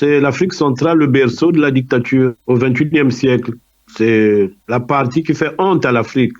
c'est l'Afrique centrale, le berceau de la dictature au XXIe siècle. C'est la partie qui fait honte à l'Afrique.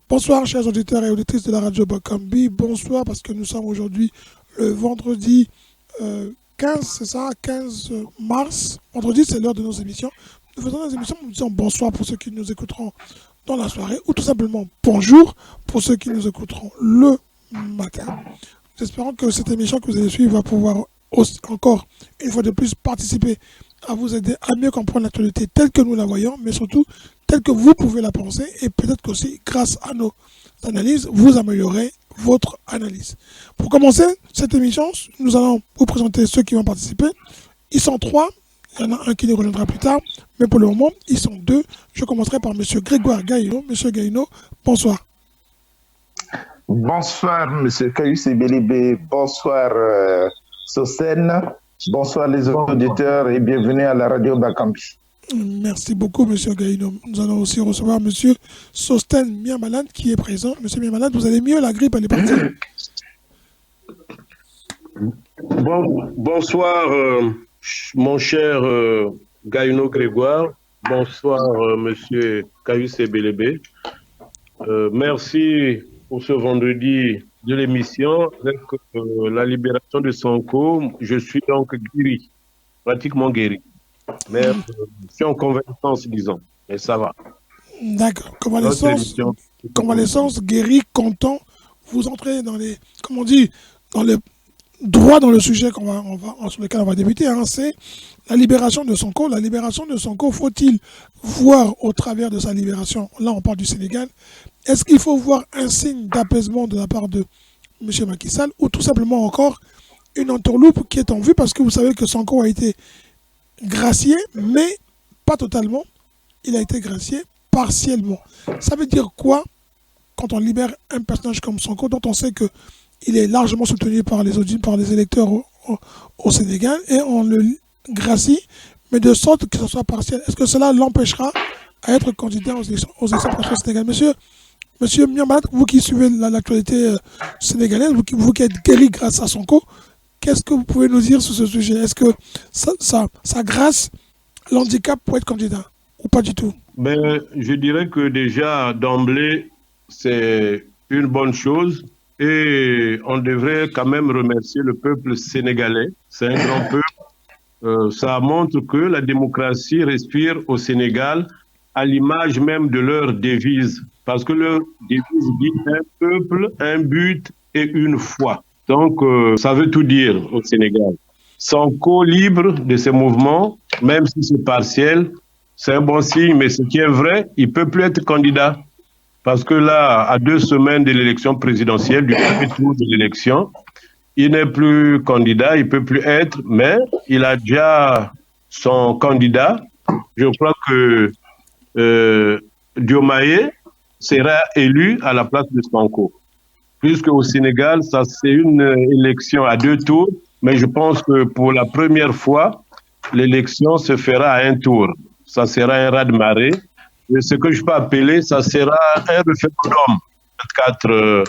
Bonsoir chers auditeurs et auditrices de la radio Bakambi, bonsoir parce que nous sommes aujourd'hui le vendredi 15, c'est ça, 15 mars. Vendredi c'est l'heure de nos émissions. Nous faisons nos émissions, nous disons bonsoir pour ceux qui nous écouteront dans la soirée ou tout simplement bonjour pour ceux qui nous écouteront le matin. Nous espérons que cette émission que vous allez suivre va pouvoir aussi, encore une fois de plus participer à vous aider à mieux comprendre l'actualité telle que nous la voyons, mais surtout telle que vous pouvez la penser et peut-être qu'aussi grâce à nos analyses, vous améliorez votre analyse. Pour commencer cette émission, nous allons vous présenter ceux qui vont participer. Ils sont 3, il y en a un qui nous rejoindra plus tard, mais pour le moment, ils sont 2. Je commencerai par M. Grégoire Gaïno. M. Gaïno, bonsoir. Bonsoir M. Kayus Ebelebe, bonsoir Sosten, bonsoir les auditeurs et bienvenue à la radio Bakambi. Merci beaucoup, M. Gaïno. Nous allons aussi recevoir M. Sosten Miamalane qui est présent. M. Miamalane, vous allez mieux, la grippe, elle est partie. Bonsoir, mon cher Gaïno Grégoire. Bonsoir, M. Kayus Ebelebe. Merci pour ce vendredi de l'émission. Avec la libération de Sonko, je suis donc guéri, pratiquement guéri. Mais je suis en convalescence, disons, et ça va. D'accord. Convalescence, guéri, content. Vous entrez dans les, comme on dit, dans le droit dans le sujet sur lequel on va débuter. Hein, c'est la libération de Sonko. La libération de Sonko, faut-il voir au travers de sa libération, là on parle du Sénégal, est-ce qu'il faut voir un signe d'apaisement de la part de M. Macky Sall ou tout simplement encore une entourloupe qui est en vue parce que vous savez que Sonko a été gracié, mais pas totalement. Il a été gracié partiellement. Ça veut dire quoi quand on libère un personnage comme Sonko, dont on sait qu'il est largement soutenu par les électeurs au Sénégal, et on le gracie, mais de sorte que ce soit partiel. Est-ce que cela l'empêchera à être candidat aux élections présidentielles sénégalaises? Monsieur Miamalane, vous qui suivez l'actualité sénégalaise, vous qui êtes guéri grâce à Sonko, qu'est-ce que vous pouvez nous dire sur ce sujet? Est-ce que ça grâce l'handicap pour être candidat ou pas du tout? Je dirais que déjà d'emblée, c'est une bonne chose et on devrait quand même remercier le peuple sénégalais. C'est un grand peuple. Ça montre que la démocratie respire au Sénégal à l'image même de leur devise. Parce que leur devise dit un peuple, un but et une foi. Donc, ça veut tout dire au Sénégal. Sonko libre de ses mouvements, même si c'est partiel, c'est un bon signe, mais ce qui est vrai, il ne peut plus être candidat. Parce que là, à 2 semaines de l'élection présidentielle, du premier tour de l'élection, il n'est plus candidat, il ne peut plus être, mais il a déjà son candidat. Je crois que Diomaye sera élu à la place de Sonko. Puisque au Sénégal, ça c'est une élection à 2 tours, mais je pense que pour la première fois, l'élection se fera à un tour. Ça sera un raz-de-marée. Et ce que je peux appeler, ça sera un référendum le 24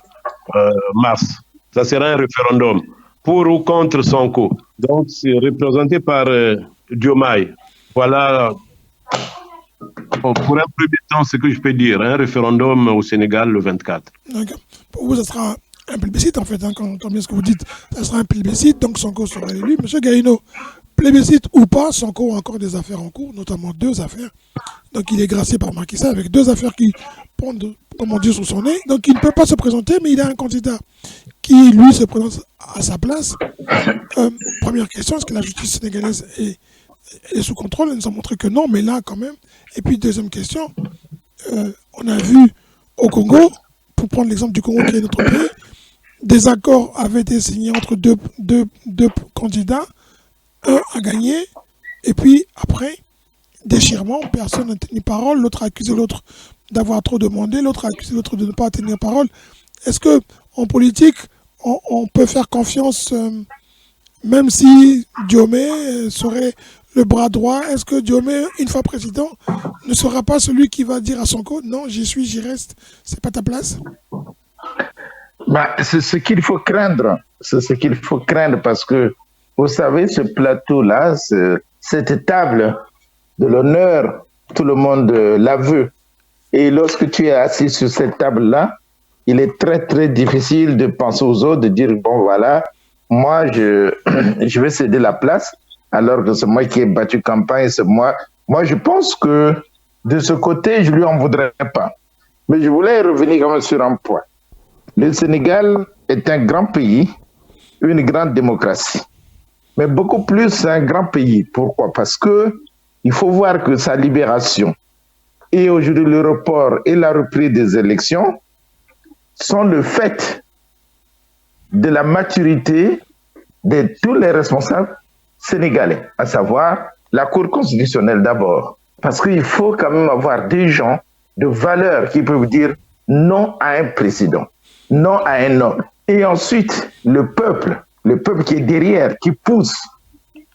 mars. Ça sera un référendum pour ou contre Sonko. Donc c'est représenté par Diomaye. Voilà. Pour un premier temps, ce que je peux dire, un référendum au Sénégal le 24. Okay. Pour vous, ça sera un plébiscite en fait, hein, quand bien ce que vous dites, ça sera un plébiscite, donc Sonko sera élu. Monsieur Gaïno, plébiscite ou pas, Sonko a encore des affaires en cours, notamment 2 affaires. Donc il est gracié par Macky Sall avec 2 affaires qui pondent, comment dire, sous son nez. Donc il ne peut pas se présenter, mais il a un candidat qui, lui, se présente à sa place. Première question, est-ce que la justice sénégalaise est sous contrôle? Elle nous a montré que non, mais là quand même. Et puis deuxième question, on a vu au Congo, pour prendre l'exemple du Congo qui est notre pays, des accords avaient été signés entre deux candidats, un a gagné, et puis après, déchirement, personne n'a tenu parole, l'autre a accusé l'autre d'avoir trop demandé, l'autre a accusé l'autre de ne pas tenir parole. Est-ce que en politique, on peut faire confiance, même si Diomaye serait le bras droit, est-ce que Diomaye, une fois président, ne sera pas celui qui va dire à Sonko, non, j'y suis, j'y reste, c'est pas ta place? Bah, c'est ce qu'il faut craindre. C'est ce qu'il faut craindre parce que, vous savez, ce plateau-là, cette table de l'honneur, tout le monde la veut. Et lorsque tu es assis sur cette table-là, il est très, très difficile de penser aux autres, de dire, bon, voilà, moi, je vais céder la place, alors que c'est moi qui ai battu campagne, c'est moi. Moi, je pense que de ce côté, je ne lui en voudrais pas. Mais je voulais revenir quand même sur un point. Le Sénégal est un grand pays, une grande démocratie. Mais beaucoup plus un grand pays. Pourquoi? Parce que il faut voir que sa libération et aujourd'hui le report et la reprise des élections sont le fait de la maturité de tous les responsables sénégalais, à savoir la Cour constitutionnelle d'abord. Parce qu'il faut quand même avoir des gens de valeur qui peuvent dire non à un président, non à un homme. Et ensuite, le peuple qui est derrière, qui pousse,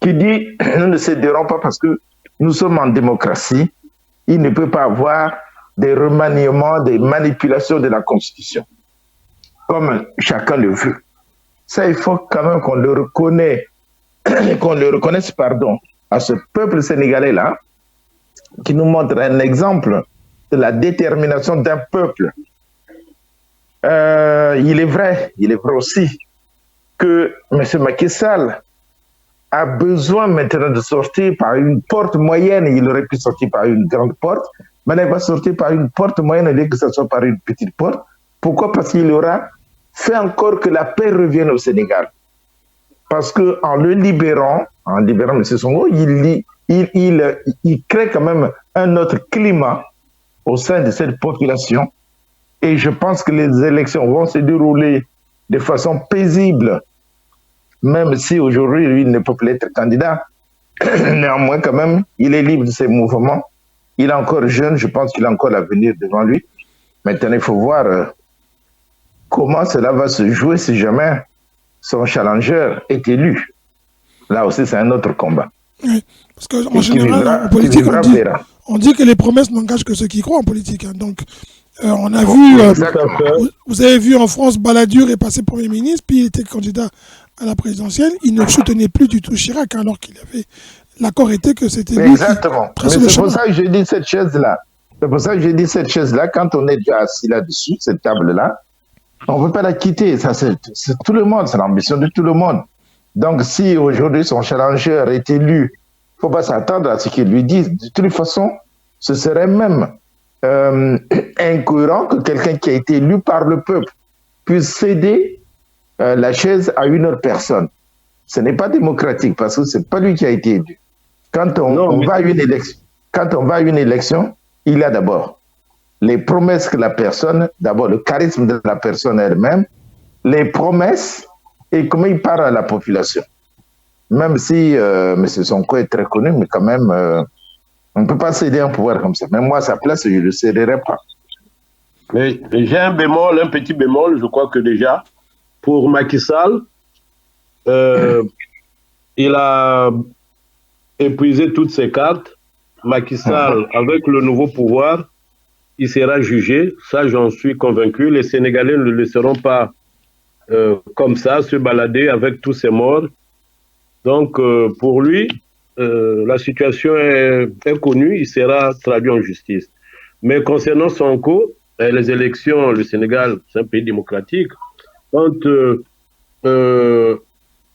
qui dit nous ne céderons pas parce que nous sommes en démocratie, il ne peut pas avoir des remaniements, des manipulations de la Constitution, comme chacun le veut. Ça, il faut quand même qu'on le reconnaisse, à ce peuple sénégalais-là, qui nous montre un exemple de la détermination d'un peuple. Il est vrai aussi que M. Macky Sall a besoin maintenant de sortir par une porte moyenne. Il aurait pu sortir par une grande porte, mais il va sortir par une porte moyenne au lieu que ce soit par une petite porte. Pourquoi? Parce qu'il aura fait encore que la paix revienne au Sénégal. Parce qu'en le libérant, M. Sonko, il crée quand même un autre climat au sein de cette population. Et je pense que les élections vont se dérouler de façon paisible, même si aujourd'hui, lui, il ne peut plus être candidat. Néanmoins, quand même, il est libre de ses mouvements. Il est encore jeune, je pense qu'il a encore l'avenir devant lui. Maintenant, il faut voir comment cela va se jouer si jamais son challenger est élu. Là aussi, c'est un autre combat. Oui, parce qu'en général, en politique, on dit que les promesses n'engagent que ceux qui croient en politique. Hein. Donc, on a vu, vous avez vu en France, Balladur est passé Premier ministre, puis il était candidat à la présidentielle. Il ne soutenait plus du tout Chirac, hein, alors qu'il avait... L'accord était que c'était lui. Exactement. Mais c'est pour ça que je dis cette chaise-là. C'est pour ça que je dis cette chaise-là, quand on est déjà assis là-dessus, cette table-là, on ne peut pas la quitter. Ça, c'est tout le monde, c'est l'ambition de tout le monde. Donc, si aujourd'hui son challenger est élu, il ne faut pas s'attendre à ce qu'il lui dise. De toute façon, ce serait même incohérent que quelqu'un qui a été élu par le peuple puisse céder la chaise à une autre personne. Ce n'est pas démocratique parce que ce n'est pas lui qui a été élu. Quand on va à une élection, il y a d'abord les promesses que la personne, d'abord le charisme de la personne elle-même, les promesses et comment il parle à la population. Même si M. Sonko est très connu, mais quand même, on ne peut pas céder un pouvoir comme ça. Même moi, à sa place, je ne le céderai pas. Mais j'ai un petit bémol, je crois que déjà, pour Macky Sall, il a épuisé toutes ses cartes. Macky Sall, avec le nouveau pouvoir, il sera jugé. Ça, j'en suis convaincu. Les Sénégalais ne le laisseront pas comme ça, se balader avec tous ces morts. Donc, pour lui, la situation est connue. Il sera traduit en justice. Mais concernant Sonko, les élections, le Sénégal, c'est un pays démocratique. Quand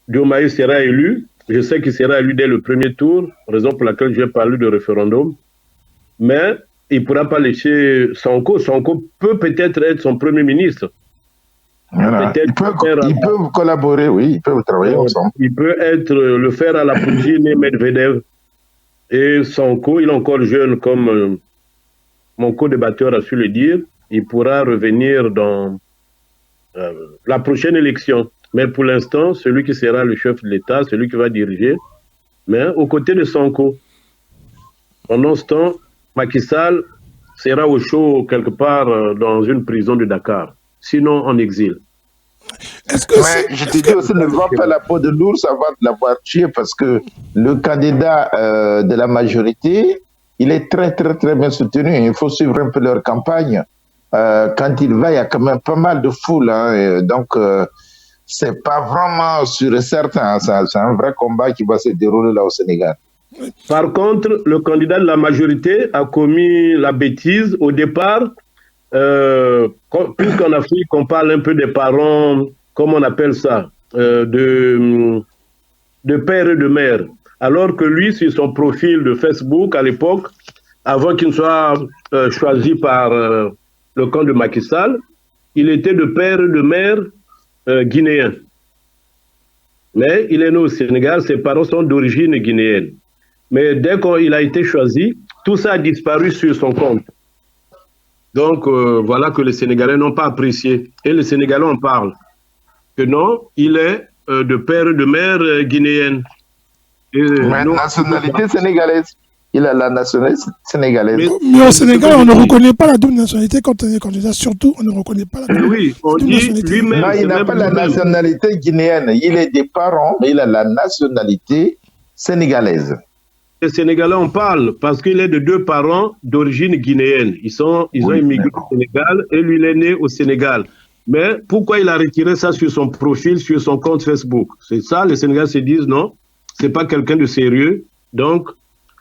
Diomaye sera élu, je sais qu'il sera élu dès le premier tour, raison pour laquelle j'ai parlé de référendum, mais il ne pourra pas laisser Sonko. Sonko peut peut-être être son premier ministre. Voilà. Ils peuvent collaborer, oui, ils peuvent travailler ensemble. Il peut le faire à la Poutine et Medvedev. Et Sonko, il est encore jeune, comme mon co-débatteur a su le dire, il pourra revenir dans la prochaine élection. Mais pour l'instant, celui qui sera le chef de l'État, celui qui va diriger, mais aux côtés de Sonko. Pendant ce temps, Macky Sall sera au chaud quelque part dans une prison de Dakar, sinon en exil. Mais je te dis aussi, ne vends pas la peau de l'ours avant de l'avoir tué, parce que le candidat de la majorité, il est très, très, très bien soutenu. Il faut suivre un peu leur campagne. Quand il va, il y a quand même pas mal de foule. Hein, donc, c'est pas vraiment sûr et certain. C'est un vrai combat qui va se dérouler là au Sénégal. Par contre, le candidat de la majorité a commis la bêtise au départ. Puisqu'en Afrique, on parle un peu des parents, comment on appelle ça, de père et de mère. Alors que lui, sur son profil de Facebook à l'époque, avant qu'il ne soit choisi par le camp de Macky Sall, il était de père et de mère guinéen. Mais il est né au Sénégal, ses parents sont d'origine guinéenne. Mais dès qu'il a été choisi, tout ça a disparu sur son compte. Donc, voilà que les Sénégalais n'ont pas apprécié. Et les Sénégalais en parlent. Que non, il est de père et de mère guinéenne. Mais nationalité sénégalaise. Il a la nationalité sénégalaise. Mais au Sénégal, on ne reconnaît pas la double nationalité quand on est candidat. Surtout, on ne reconnaît pas la double nationalité. Non, il n'a pas la nationalité guinéenne. Il est des parents, mais il a la nationalité sénégalaise. Les Sénégalais en parlent parce qu'il est de deux parents d'origine guinéenne. Ils ont immigré au Sénégal et lui, il est né au Sénégal. Mais pourquoi il a retiré ça sur son profil, sur son compte Facebook? C'est ça, les Sénégalais se disent non, c'est pas quelqu'un de sérieux. Donc,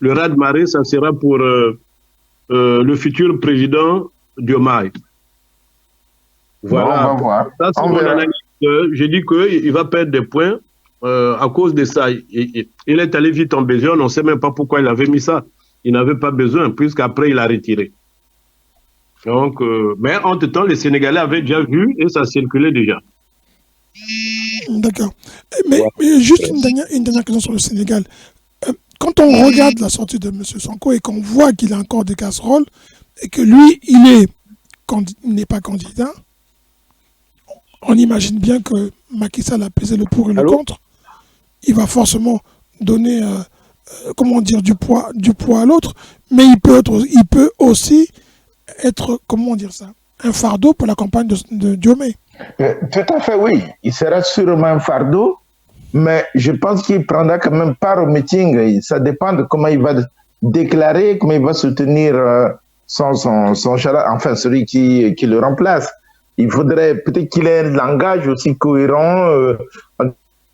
le raz-de-marée, ça sera pour le futur président Diomaye. Voilà. Bon, on va voir. Ça, c'est mon analyse. J'ai dit qu'il va perdre des points. À cause de ça, il est allé vite en besogne, on ne sait même pas pourquoi il avait mis ça. Il n'avait pas besoin, puisqu'après il a retiré. Donc, mais entre-temps, les Sénégalais avaient déjà vu et ça circulait déjà. D'accord. Mais juste une dernière question sur le Sénégal. Quand on regarde la sortie de M. Sonko et qu'on voit qu'il a encore des casseroles et que lui, il n'est pas candidat, on imagine bien que Macky Sall a pesé le pour et le contre. Il va forcément donner, comment dire, du poids à l'autre, mais il peut aussi être, comment dire ça, un fardeau pour la campagne de Diomaye. Tout à fait, oui. Il sera sûrement un fardeau, mais je pense qu'il prendra quand même part au meeting. Ça dépend de comment il va déclarer, comment il va soutenir son enfin celui qui le remplace. Il faudrait peut-être qu'il ait un langage aussi cohérent en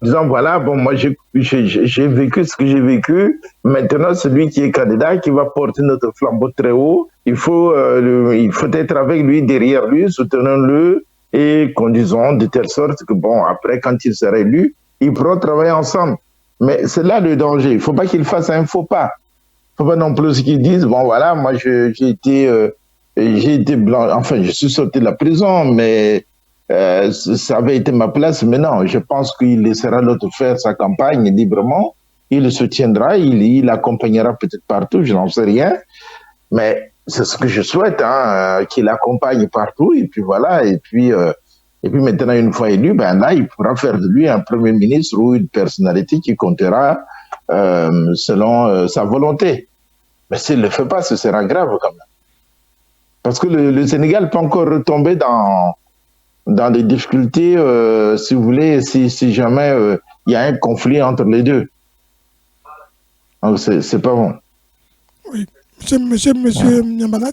disant voilà, bon, moi j'ai vécu ce que j'ai vécu, maintenant celui qui est candidat, qui va porter notre flambeau très haut, il faut être avec lui, derrière lui, soutenons-le et conduisons de telle sorte que bon, après quand il sera élu, ils pourront travailler ensemble. Mais c'est là le danger, il ne faut pas qu'il fasse un faux pas. Il ne faut pas non plus qu'ils disent bon voilà, moi j'ai été blanc, enfin je suis sorti de la prison, mais ça avait été ma place, mais non, je pense qu'il laissera l'autre faire sa campagne librement, il le soutiendra, il accompagnera peut-être partout, je n'en sais rien, mais c'est ce que je souhaite, hein, qu'il accompagne partout, et puis voilà, et puis maintenant, une fois élu, ben là, il pourra faire de lui un premier ministre ou une personnalité qui comptera selon sa volonté. Mais s'il ne le fait pas, ce sera grave quand même. Parce que le Sénégal peut encore retomber dans des difficultés, si vous voulez, si jamais il y a un conflit entre les deux. Donc, c'est pas bon. Oui. Monsieur Niambalat,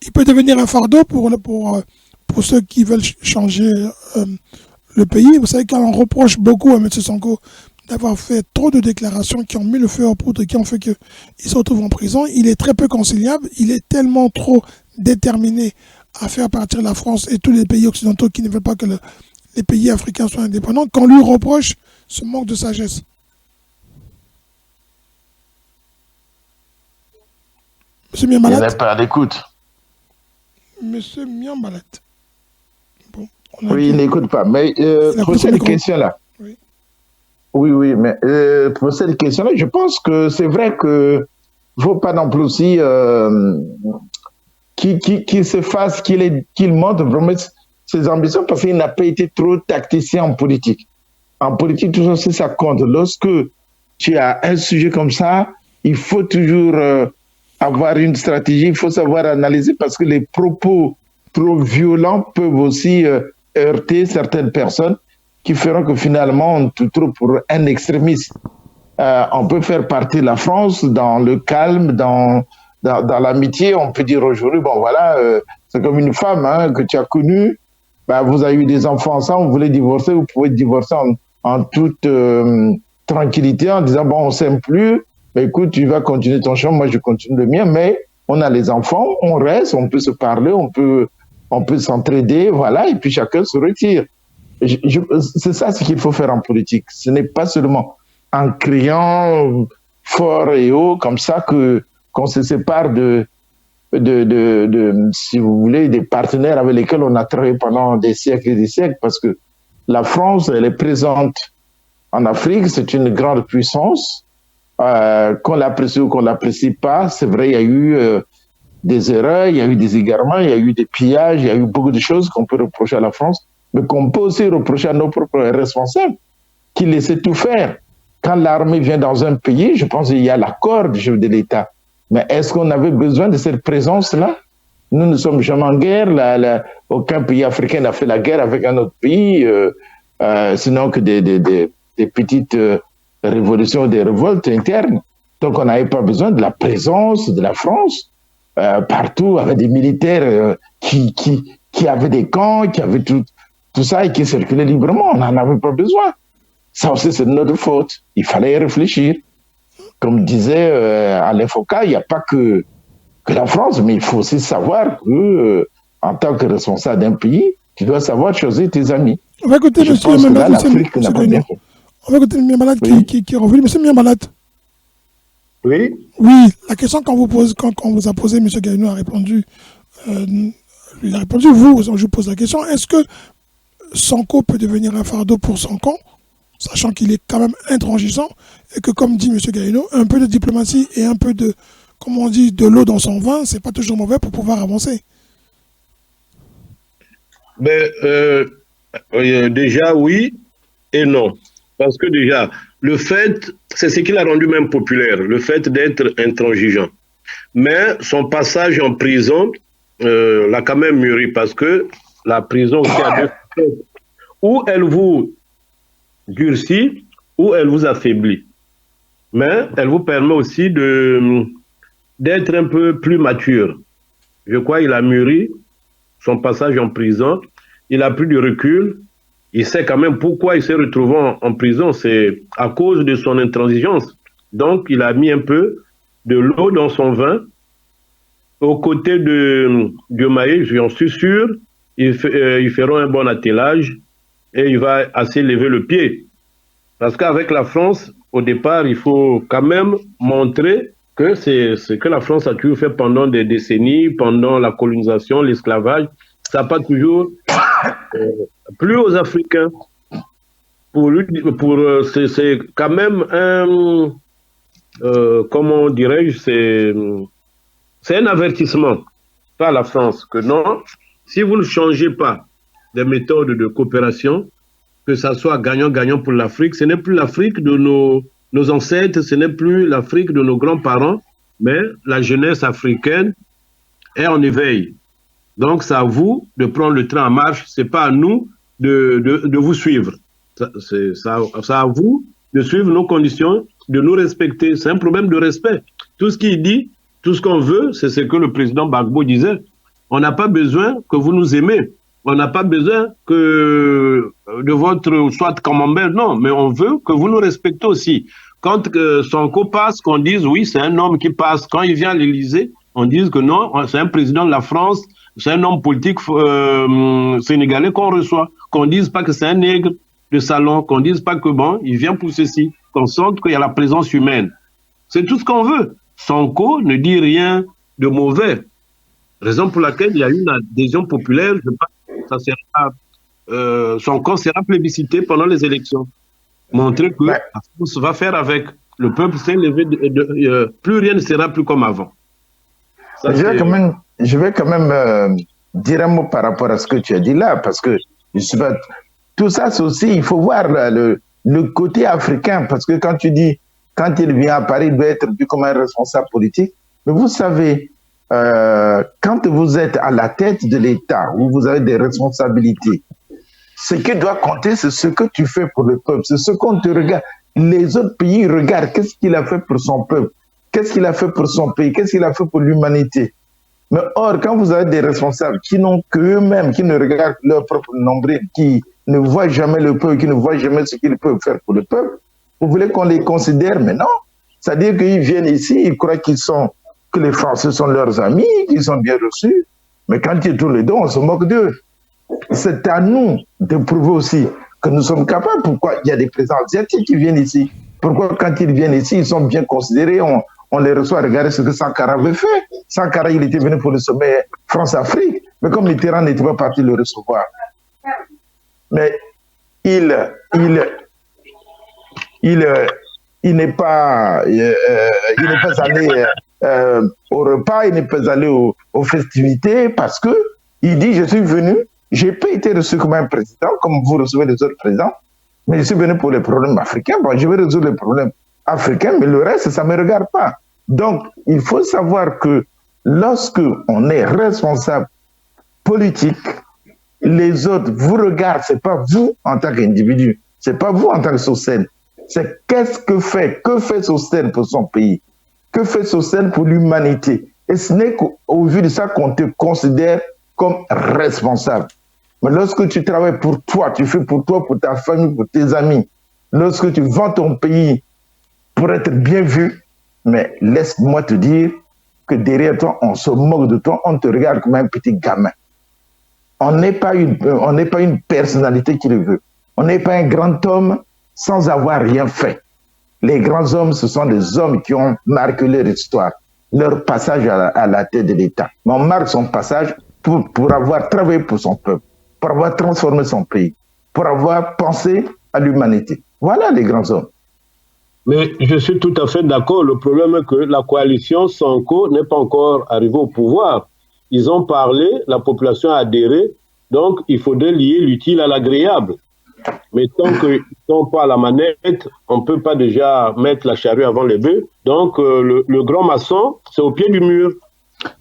il peut devenir un fardeau pour ceux qui veulent changer le pays. Vous savez qu'on reproche beaucoup à M. Sonko d'avoir fait trop de déclarations qui ont mis le feu aux poudres, qui ont fait qu'il se retrouve en prison. Il est très peu conciliable. Il est tellement trop déterminé à faire partir la France et tous les pays occidentaux qui ne veulent pas que les pays africains soient indépendants, qu'on lui reproche ce manque de sagesse. Monsieur Miambalat. Il n'est pas à l'écoute. Monsieur Miambalat. Bon, oui, il n'écoute pas. Mais pour cette question-là, oui, mais pour cette question-là, je pense que c'est vrai que il ne faut pas non plus aussi qu'il se fasse, qu'il montre vraiment ses ambitions, parce qu'il n'a pas été trop tacticien en politique. En politique, tout ça, ça compte. Lorsque tu as un sujet comme ça, il faut toujours avoir une stratégie, il faut savoir analyser parce que les propos trop violents peuvent aussi heurter certaines personnes qui feront que finalement on te trouve pour un extrémiste. On peut faire partie de la France dans le calme, dans l'amitié. On peut dire aujourd'hui, bon voilà, c'est comme une femme que tu as connue, vous avez eu des enfants ensemble, vous voulez divorcer, vous pouvez divorcer en toute tranquillité en disant, bon, on ne s'aime plus, mais écoute, tu vas continuer ton chemin, moi je continue le mien, mais on a les enfants, on reste, on peut se parler, on peut s'entraider, voilà, et puis chacun se retire. C'est ça ce qu'il faut faire en politique. Ce n'est pas seulement en criant fort et haut comme ça qu'on se sépare si vous voulez, des partenaires avec lesquels on a travaillé pendant des siècles et des siècles, parce que la France, elle est présente en Afrique, c'est une grande puissance, qu'on l'apprécie ou qu'on l'apprécie pas, c'est vrai, il y a eu des erreurs, il y a eu des égarements, il y a eu des pillages, il y a eu beaucoup de choses qu'on peut reprocher à la France, mais qu'on peut aussi reprocher à nos propres responsables, qui laissaient tout faire. Quand l'armée vient dans un pays, je pense qu'il y a l'accord du chef de l'État. Mais est-ce qu'on avait besoin de cette présence-là? Nous ne sommes jamais en guerre. Aucun pays africain n'a fait la guerre avec un autre pays, sinon que des petites révolutions, des révoltes internes. Donc on n'avait pas besoin de la présence de la France partout, avec des militaires qui avaient des camps, qui avaient tout ça et qui circulaient librement. On n'en avait pas besoin. Ça aussi, c'est de notre faute. Il fallait y réfléchir. Comme disait Alain Foucault, il n'y a pas que la France, mais il faut aussi savoir que, en tant que responsable d'un pays, tu dois savoir choisir tes amis. On va écouter M. Miamalade. On va écouter M. Miamalade qui est revenu. M. Miamalade. Oui. Oui, la question qu'on vous pose, quand on vous a posé, M. Gaïno a répondu. Il a répondu, je vous pose la question, est-ce que Sonko peut devenir un fardeau pour son camp, sachant qu'il est quand même intransigeant, et que, comme dit M. Gaïno, un peu de diplomatie et un peu de, comme on dit, de l'eau dans son vin, c'est pas toujours mauvais pour pouvoir avancer. Déjà, oui et non. Parce que déjà, le fait, c'est ce qui l'a rendu même populaire, le fait d'être intransigeant. Mais son passage en prison l'a quand même mûri, parce que la prison aussi a deux choses. Ou elle vous durcit, ou elle vous affaiblit. Mais elle vous permet aussi d'être un peu plus mature. Je crois qu'il a mûri son passage en prison. Il a pris du recul. Il sait quand même pourquoi il s'est retrouvé en prison. C'est à cause de son intransigeance. Donc, il a mis un peu de l'eau dans son vin. Aux côtés de Diomaye, j'en suis sûr, ils feront un bon attelage et il va assez lever le pied. Parce qu'avec la France, au départ, il faut quand même montrer que c'est ce que la France a toujours fait pendant des décennies, pendant la colonisation, l'esclavage. Ça n'a pas toujours plu aux Africains. C'est quand même un, comment dirais-je, c'est un avertissement par la France que non, si vous ne changez pas des méthodes de coopération, que ça soit gagnant-gagnant pour l'Afrique, ce n'est plus l'Afrique de nos ancêtres, ce n'est plus l'Afrique de nos grands-parents, mais la jeunesse africaine est en éveil. Donc, c'est à vous de prendre le train en marche, ce n'est pas à nous de vous suivre. C'est à vous de suivre nos conditions, de nous respecter. C'est un problème de respect. Tout ce qu'il dit, tout ce qu'on veut, c'est ce que le président Gbagbo disait. On n'a pas besoin que vous nous aimez. On n'a pas besoin de votre soit camembert, non, mais on veut que vous nous respectez aussi. Quand Sonko passe, qu'on dise oui, c'est un homme qui passe. Quand il vient à l'Élysée, on dise que non, c'est un président de la France, c'est un homme politique sénégalais qu'on reçoit. Qu'on dise pas que c'est un nègre de salon, qu'on dise pas que bon, il vient pour ceci, qu'on sente qu'il y a la présence humaine. C'est tout ce qu'on veut. Sonko ne dit rien de mauvais. Raison pour laquelle il y a eu une adhésion populaire, je pense que son camp sera plébiscité pendant les élections. Montrer que la France va faire avec. Le peuple s'est levé, plus rien ne sera plus comme avant. Ça, je vais quand même dire un mot par rapport à ce que tu as dit là, parce que tout ça, c'est aussi, il faut voir le côté africain, parce que quand tu dis, quand il vient à Paris, il doit être vu comme un responsable politique, Mais vous savez, quand vous êtes à la tête de l'État, où vous avez des responsabilités, ce qui doit compter, c'est ce que tu fais pour le peuple, c'est ce qu'on te regarde. Les autres pays regardent qu'est-ce qu'il a fait pour son peuple, qu'est-ce qu'il a fait pour son pays, qu'est-ce qu'il a fait pour l'humanité. Mais or, quand vous avez des responsables qui n'ont qu'eux-mêmes, qui ne regardent leur propre nombril, qui ne voient jamais le peuple, qui ne voient jamais ce qu'ils peuvent faire pour le peuple, vous voulez qu'on les considère, mais non. C'est-à-dire qu'ils viennent ici, ils croient que les Français sont leurs amis, qu'ils sont bien reçus. Mais quand ils tournent les dos, on se moque d'eux. C'est à nous de prouver aussi que nous sommes capables. Pourquoi il y a des présidents asiatiques qui viennent ici? Pourquoi quand ils viennent ici, ils sont bien considérés, on les reçoit? Regardez ce que Sankara avait fait. Sankara, il était venu pour le sommet France-Afrique, mais comme Mitterrand n'était pas parti le recevoir. Mais il n'est pas allé au repas, il n'est pas allé aux festivités parce que il dit je suis venu, j'ai pas été reçu comme un président, comme vous recevez les autres présidents, mais je suis venu pour les problèmes africains. Bon, je vais résoudre les problèmes africains, mais le reste, ça ne me regarde pas. Donc, il faut savoir que lorsque on est responsable politique, les autres vous regardent, c'est pas vous en tant qu'individu, c'est pas vous en tant que Socène. C'est que fait Socène pour son pays, que fait Socène pour l'humanité. Et ce n'est qu'au vu de ça qu'on te considère comme responsable. Mais lorsque tu travailles pour toi, tu fais pour toi, pour ta famille, pour tes amis, lorsque tu vends ton pays pour être bien vu, mais laisse-moi te dire que derrière toi, on se moque de toi, on te regarde comme un petit gamin. On n'est pas une personnalité qui le veut. On n'est pas un grand homme sans avoir rien fait. Les grands hommes, ce sont des hommes qui ont marqué leur histoire, leur passage à la tête de l'État. Mais on marque son passage pour avoir travaillé pour son peuple, pour avoir transformé son pays, pour avoir pensé à l'humanité. Voilà les grands hommes. Mais je suis tout à fait d'accord. Le problème est que la coalition Sonko n'est pas encore arrivée au pouvoir. Ils ont parlé, la population a adhéré, donc il faudrait lier l'utile à l'agréable. Mais tant qu'ils ne sont pas à la manette, on ne peut pas déjà mettre la charrue avant les bœufs. Donc le grand maçon, c'est au pied du mur.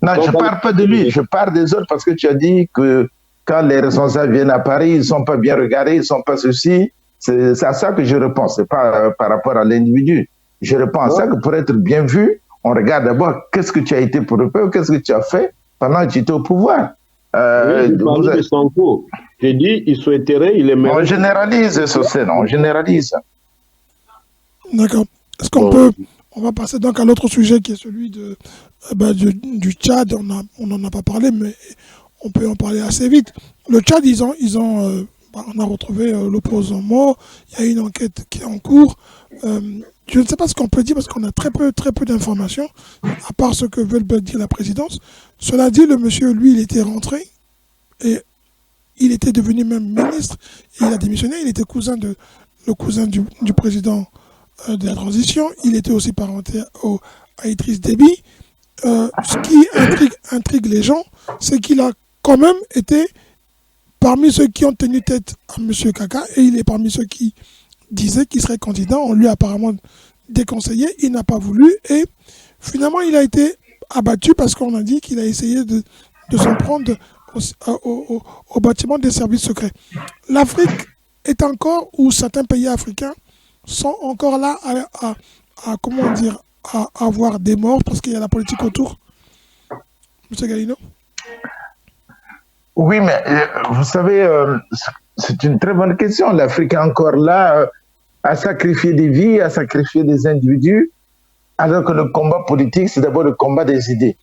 Non, donc, je ne parle pas de lui, je parle des autres parce que tu as dit que quand les responsables viennent à Paris, ils ne sont pas bien regardés, ils ne sont pas ceci. C'est à ça que je repense, ce n'est pas par rapport à l'individu. Je repense à ça que pour être bien vu, on regarde d'abord qu'est-ce que tu as été pour le peuple, qu'est-ce que tu as fait pendant que tu étais au pouvoir. Oui, de Sonko. J'ai dit, il souhaiterait, il aimerait. On généralise, Socène, on généralise. D'accord. Est-ce qu'on on va passer donc à l'autre sujet qui est celui du Tchad. On n'en a pas parlé, mais on peut en parler assez vite. Le Tchad, on a retrouvé l'opposant mort. Il y a une enquête qui est en cours. Je ne sais pas ce qu'on peut dire parce qu'on a très peu d'informations, à part ce que veut dire la présidence. Cela dit, le monsieur, lui, il était rentré et il était devenu même ministre. Il a démissionné. Il était le cousin du président de la transition. Il était aussi parenté à Idriss Déby. Ce qui intrigue les gens, c'est qu'il a quand même été parmi ceux qui ont tenu tête à M. Kaka, et il est parmi ceux qui disaient qu'il serait candidat. On lui a apparemment déconseillé, il n'a pas voulu, et finalement il a été abattu parce qu'on a dit qu'il a essayé de s'en prendre au bâtiment des services secrets. L'Afrique est encore, ou certains pays africains sont encore là à avoir des morts parce qu'il y a la politique autour. M. Galino? Oui, mais vous savez, c'est une très bonne question. L'Afrique est encore là à sacrifier des vies, à sacrifier des individus, alors que le combat politique, c'est d'abord le combat des idées.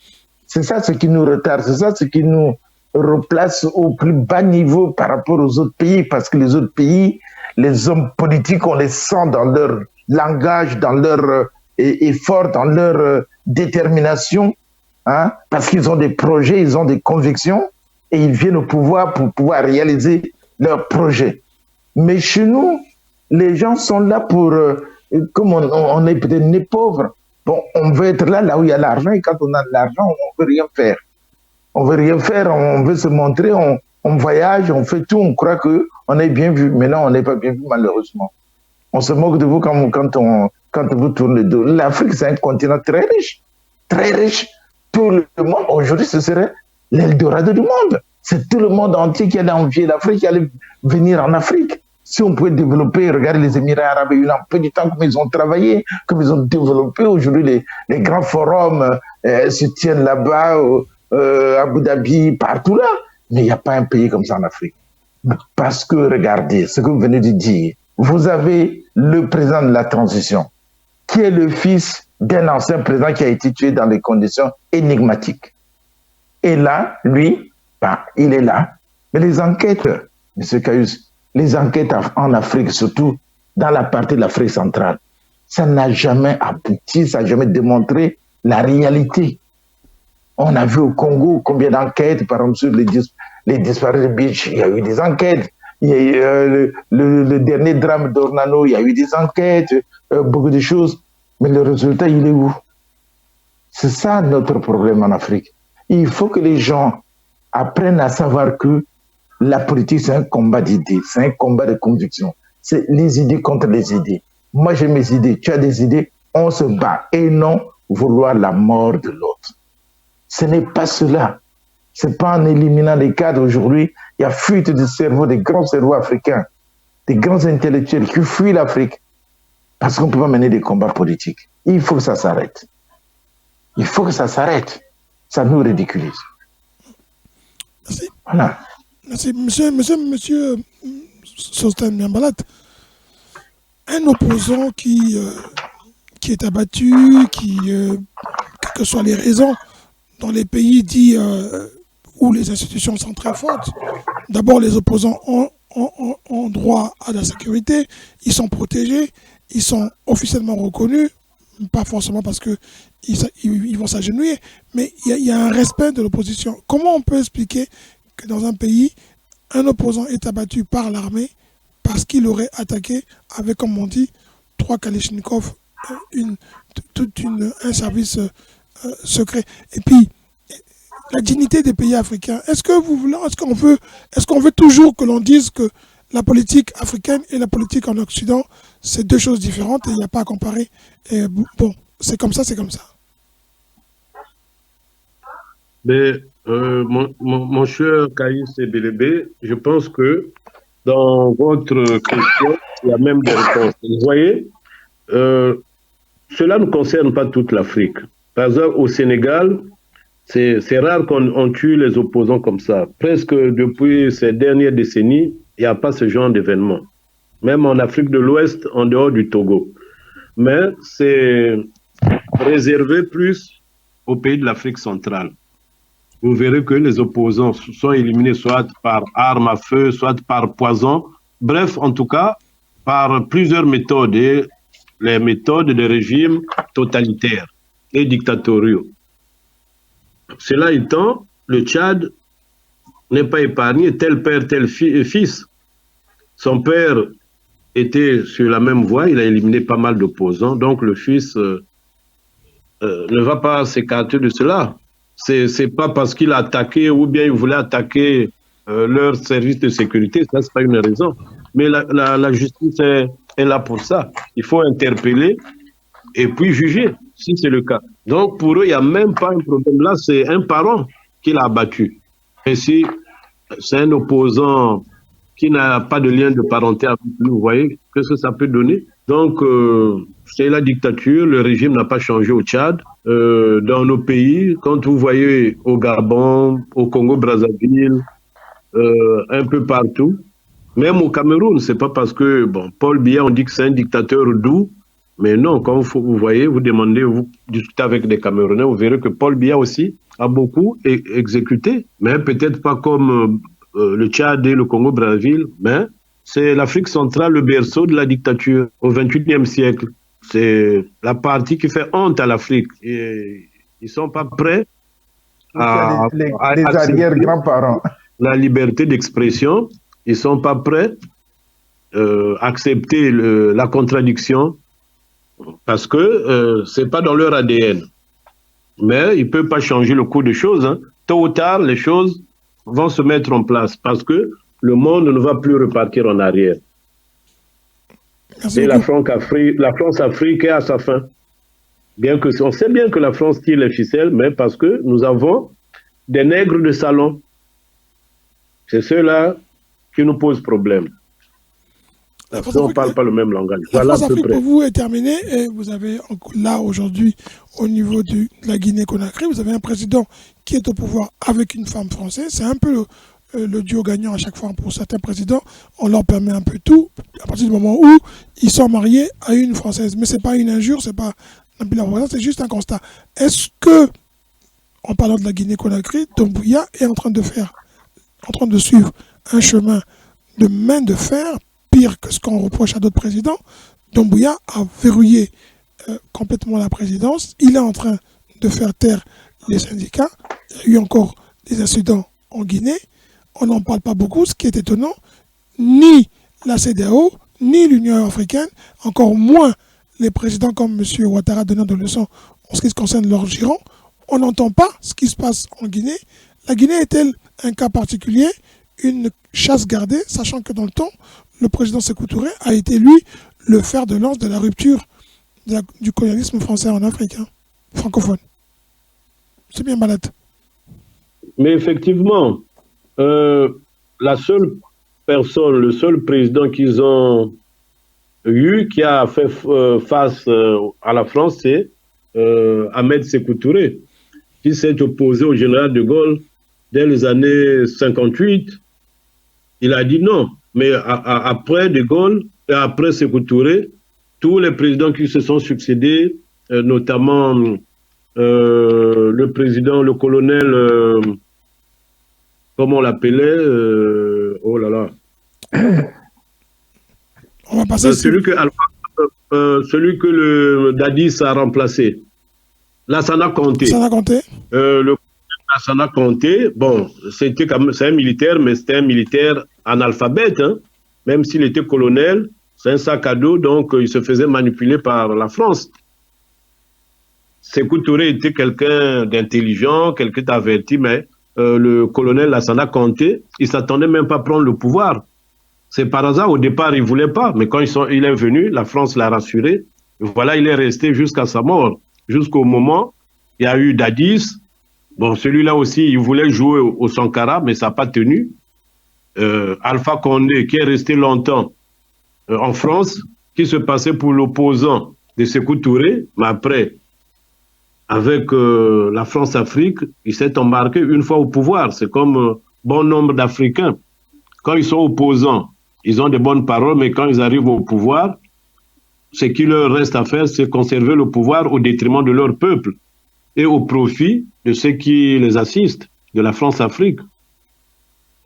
C'est ça ce qui nous retarde, c'est ça ce qui nous replace au plus bas niveau par rapport aux autres pays, parce que les autres pays, les hommes politiques, on les sent dans leur langage, dans leur effort, dans leur détermination, hein, parce qu'ils ont des projets, ils ont des convictions, et ils viennent au pouvoir pour pouvoir réaliser leurs projets. Mais chez nous, les gens sont là pour, comme on est peut-être né pauvres, bon, on veut être là où il y a l'argent, et quand on a de l'argent, on ne veut rien faire. On veut rien faire, on veut se montrer, on voyage, on fait tout, on croit qu'on est bien vu. Mais non, on n'est pas bien vu, malheureusement. On se moque de vous quand vous tournez le dos. L'Afrique, c'est un continent très riche. très riche. Tout le monde, aujourd'hui, ce serait l'Eldorado du monde. C'est tout le monde entier qui allait envier l'Afrique, qui allait venir en Afrique. Si on pouvait développer, regardez les Émirats arabes unis, en peu de temps, comme ils ont travaillé, comme ils ont développé. Aujourd'hui, les grands forums se tiennent là-bas, à Abu Dhabi, partout là. Mais il n'y a pas un pays comme ça en Afrique. Parce que, regardez, ce que vous venez de dire, vous avez le président de la transition, qui est le fils d'un ancien président qui a été tué dans des conditions énigmatiques. Et là, lui, il est là. Mais les enquêtes, M. Caius, les enquêtes en Afrique, surtout dans la partie de l'Afrique centrale, ça n'a jamais abouti, ça n'a jamais démontré la réalité. On a vu au Congo combien d'enquêtes, par exemple sur les disparus de Beach, il y a eu des enquêtes. Il y a eu, le dernier drame d'Ornano, il y a eu des enquêtes, beaucoup de choses. Mais le résultat, il est où? C'est ça notre problème en Afrique. Il faut que les gens apprennent à savoir que la politique, c'est un combat d'idées, c'est un combat de conviction. C'est les idées contre les idées. Moi, j'ai mes idées, tu as des idées, on se bat. Et non vouloir la mort de l'autre. Ce n'est pas cela. Ce n'est pas en éliminant les cadres aujourd'hui. Il y a fuite de cerveau, des grands cerveaux africains, des grands intellectuels qui fuient l'Afrique parce qu'on ne peut pas mener des combats politiques. Il faut que ça s'arrête. Il faut que ça s'arrête. Ça nous ridiculise. Merci. Voilà. Merci. Monsieur Sosthène Miambalat, un opposant qui est abattu, quelles que soient les raisons, dans les pays dits où les institutions sont très fortes, d'abord les opposants ont droit à la sécurité, ils sont protégés, ils sont officiellement reconnus, pas forcément parce qu'ils vont s'agenouiller, mais il y a un respect de l'opposition. Comment on peut expliquer que dans un pays, un opposant est abattu par l'armée parce qu'il aurait attaqué avec, comme on dit, 3 Kalachnikov, un service secret. Et puis, la dignité des pays africains. Est-ce qu'on veut toujours que l'on dise que la politique africaine et la politique en Occident, c'est deux choses différentes et il n'y a pas à comparer. Et bon, c'est comme ça, c'est comme ça. Mais mon cher Caïs Ebelebe, je pense que dans votre question, il y a même des réponses. Vous voyez, cela ne concerne pas toute l'Afrique. Par exemple, au Sénégal, c'est rare qu'on tue les opposants comme ça. Presque depuis ces dernières décennies, il n'y a pas ce genre d'événement. Même en Afrique de l'Ouest, en dehors du Togo. Mais c'est réservé plus aux pays de l'Afrique centrale. Vous verrez que les opposants sont éliminés soit par arme à feu, soit par poison. Bref, en tout cas, par plusieurs méthodes. Et les méthodes des régimes totalitaires et dictatoriaux. Cela étant, le Tchad n'est pas épargné, tel père, tel fils. Son père était sur la même voie, il a éliminé pas mal d'opposants, donc le fils ne va pas s'écarter de cela. C'est pas parce qu'il a attaqué ou bien il voulait attaquer leur service de sécurité, ça c'est pas une raison. Mais la justice est là pour ça. Il faut interpeller et puis juger, si c'est le cas. Donc pour eux, il n'y a même pas un problème. Là, c'est un parent qui l'a abattu. Et si c'est un opposant qui n'a pas de lien de parenté avec lui, vous voyez, qu'est-ce que ça peut donner? Donc, c'est la dictature, le régime n'a pas changé au Tchad. Dans nos pays, quand vous voyez au Gabon, au Congo-Brazzaville, un peu partout, même au Cameroun, c'est pas parce que, bon, Paul Biya, on dit que c'est un dictateur doux, mais non, quand vous voyez, vous demandez, vous discutez avec des Camerounais, vous verrez que Paul Biya aussi a beaucoup exécuté, mais peut-être pas comme le Tchad et le Congo-Brazzaville, mais c'est l'Afrique centrale, le berceau de la dictature au XXIe siècle. C'est la partie qui fait honte à l'Afrique. Ils ne sont pas prêts à les arrière-grands-parents. La liberté d'expression. Ils ne sont pas prêts à accepter la contradiction parce que ce n'est pas dans leur ADN. Mais ils ne peuvent pas changer le cours des choses. Hein. Tôt ou tard, les choses vont se mettre en place parce que le monde ne va plus repartir en arrière. Et la France-Afrique est à sa fin. Bien que, on sait bien que la France tire les ficelles, mais parce que nous avons des nègres de salon. C'est ceux-là qui nous posent problème. Parce qu'on ne parle pas le même langage. La Voilà France-Afrique pour vous est terminée et vous avez là aujourd'hui au niveau de la Guinée-Conakry, vous avez un président qui est au pouvoir avec une femme française. C'est un peu le duo gagnant à chaque fois pour certains présidents. On leur permet un peu tout à partir du moment où ils sont mariés à une française. Mais ce n'est pas une injure, ce n'est pas c'est juste un constat. Est-ce que, en parlant de la Guinée-Conakry, Doumbouya est en train de suivre un chemin de main de fer, pire que ce qu'on reproche à d'autres présidents? Doumbouya a verrouillé complètement la présidence. Il est en train de faire taire les syndicats. Il y a eu encore des incidents en Guinée. On n'en parle pas beaucoup, ce qui est étonnant. Ni la CEDEAO, ni l'Union africaine, encore moins les présidents comme M. Ouattara donnant des leçons en ce qui se concerne leur giron. On n'entend pas ce qui se passe en Guinée. La Guinée est-elle un cas particulier, une chasse gardée, sachant que dans le temps, le président Sékou Touré a été, lui, le fer de lance de la rupture du colonialisme français en Afrique, francophone. C'est bien malade. Mais effectivement, la seule personne, le seul président qu'ils ont eu qui a fait face à la France, c'est Ahmed Sékou Touré, qui s'est opposé au général de Gaulle dès les années 58. Il a dit non. Mais après de Gaulle et après Sékou Touré, tous les présidents qui se sont succédés, notamment le président, le colonel, comment on l'appelait, oh là là. On va passer celui que le Dadis a remplacé. Lassana Conté. Lassana Conté, bon, c'est un militaire, mais c'était un militaire analphabète, hein. Même s'il était colonel, c'est un sac à dos, donc il se faisait manipuler par la France. Sékou Touré était quelqu'un d'intelligent, quelqu'un d'averti, mais le colonel Lassana Conté, il ne s'attendait même pas à prendre le pouvoir. C'est par hasard, au départ, il ne voulait pas, mais quand il est venu, la France l'a rassuré. Voilà, il est resté jusqu'à sa mort, jusqu'au moment, il y a eu Dadis. Bon, celui-là aussi, il voulait jouer au Sankara, mais ça n'a pas tenu. Alpha Condé, qui est resté longtemps en France, qui se passait pour l'opposant de Sékou Touré, mais après, avec la France-Afrique, il s'est embarqué une fois au pouvoir. C'est comme bon nombre d'Africains. Quand ils sont opposants, ils ont de bonnes paroles, mais quand ils arrivent au pouvoir, ce qu'il leur reste à faire, c'est conserver le pouvoir au détriment de leur peuple et au profit de ceux qui les assistent, de la France-Afrique.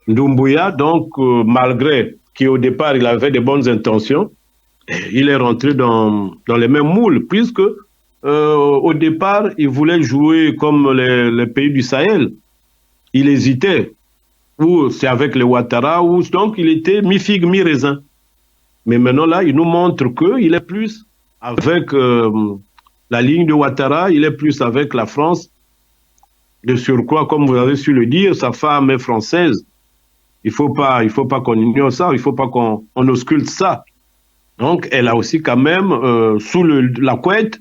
Doumbouya, donc, malgré qu'au départ, il avait de bonnes intentions, il est rentré dans les mêmes moules, puisque au départ, il voulait jouer comme les pays du Sahel. Il hésitait. Ou c'est avec les Ouattara, ou donc il était mi-figue, mi-raisin. Mais maintenant, là, il nous montre qu'il est plus avec la ligne de Ouattara, il est plus avec la France. De surcroît, comme vous avez su le dire, sa femme est française. Il ne faut pas qu'on ignore ça, il ne faut pas qu'on ausculte ça. Donc, elle a aussi quand même, sous la couette,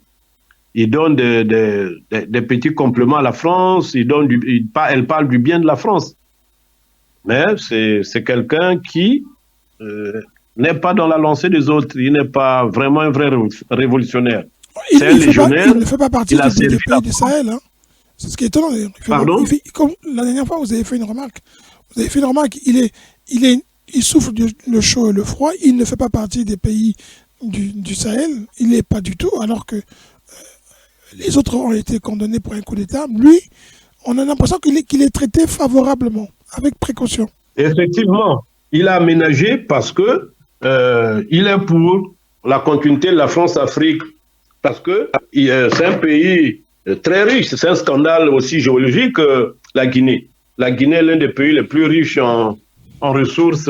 il donne des petits compléments à la France, elle parle du bien de la France. Mais c'est quelqu'un qui n'est pas dans la lancée des autres, il n'est pas vraiment un vrai révolutionnaire. C'est un légionnaire. Il ne fait pas partie des pays du Sahel. Hein. C'est ce qui est étonnant d'ailleurs. Pardon ? Comme la dernière fois, vous avez fait une remarque. Il souffre le chaud et le froid. Il ne fait pas partie des pays du Sahel. Il n'est pas du tout, alors que les autres ont été condamnés pour un coup d'État. Lui, on a l'impression qu'il est traité favorablement, avec précaution. Effectivement, il a aménagé parce que il est pour la continuité de la France-Afrique. Parce que c'est un pays très riche. C'est un scandale aussi géologique, la Guinée. La Guinée est l'un des pays les plus riches en ressources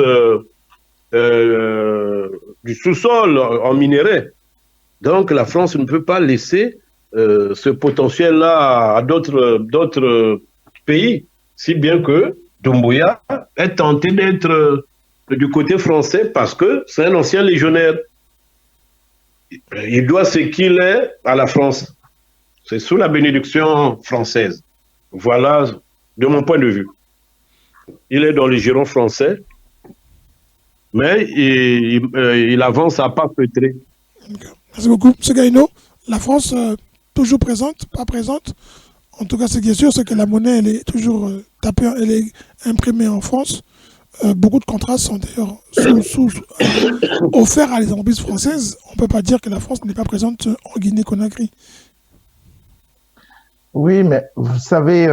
du sous-sol, en minerais. Donc la France ne peut pas laisser ce potentiel-là à d'autres pays, si bien que Doumbouya est tenté d'être du côté français parce que c'est un ancien légionnaire. Il doit ce qu'il est à la France. C'est sous la bénédiction française. Voilà, de mon point de vue. Il est dans le giron français, mais il avance à pas feutrés. Merci beaucoup. M. Gaïno, la France, toujours présente, pas présente. En tout cas, ce qui est sûr, c'est que la monnaie, elle est toujours tapée, elle est imprimée en France. Beaucoup de contrats sont d'ailleurs offerts à les entreprises françaises. On ne peut pas dire que la France n'est pas présente en Guinée-Conakry. Oui, mais vous savez,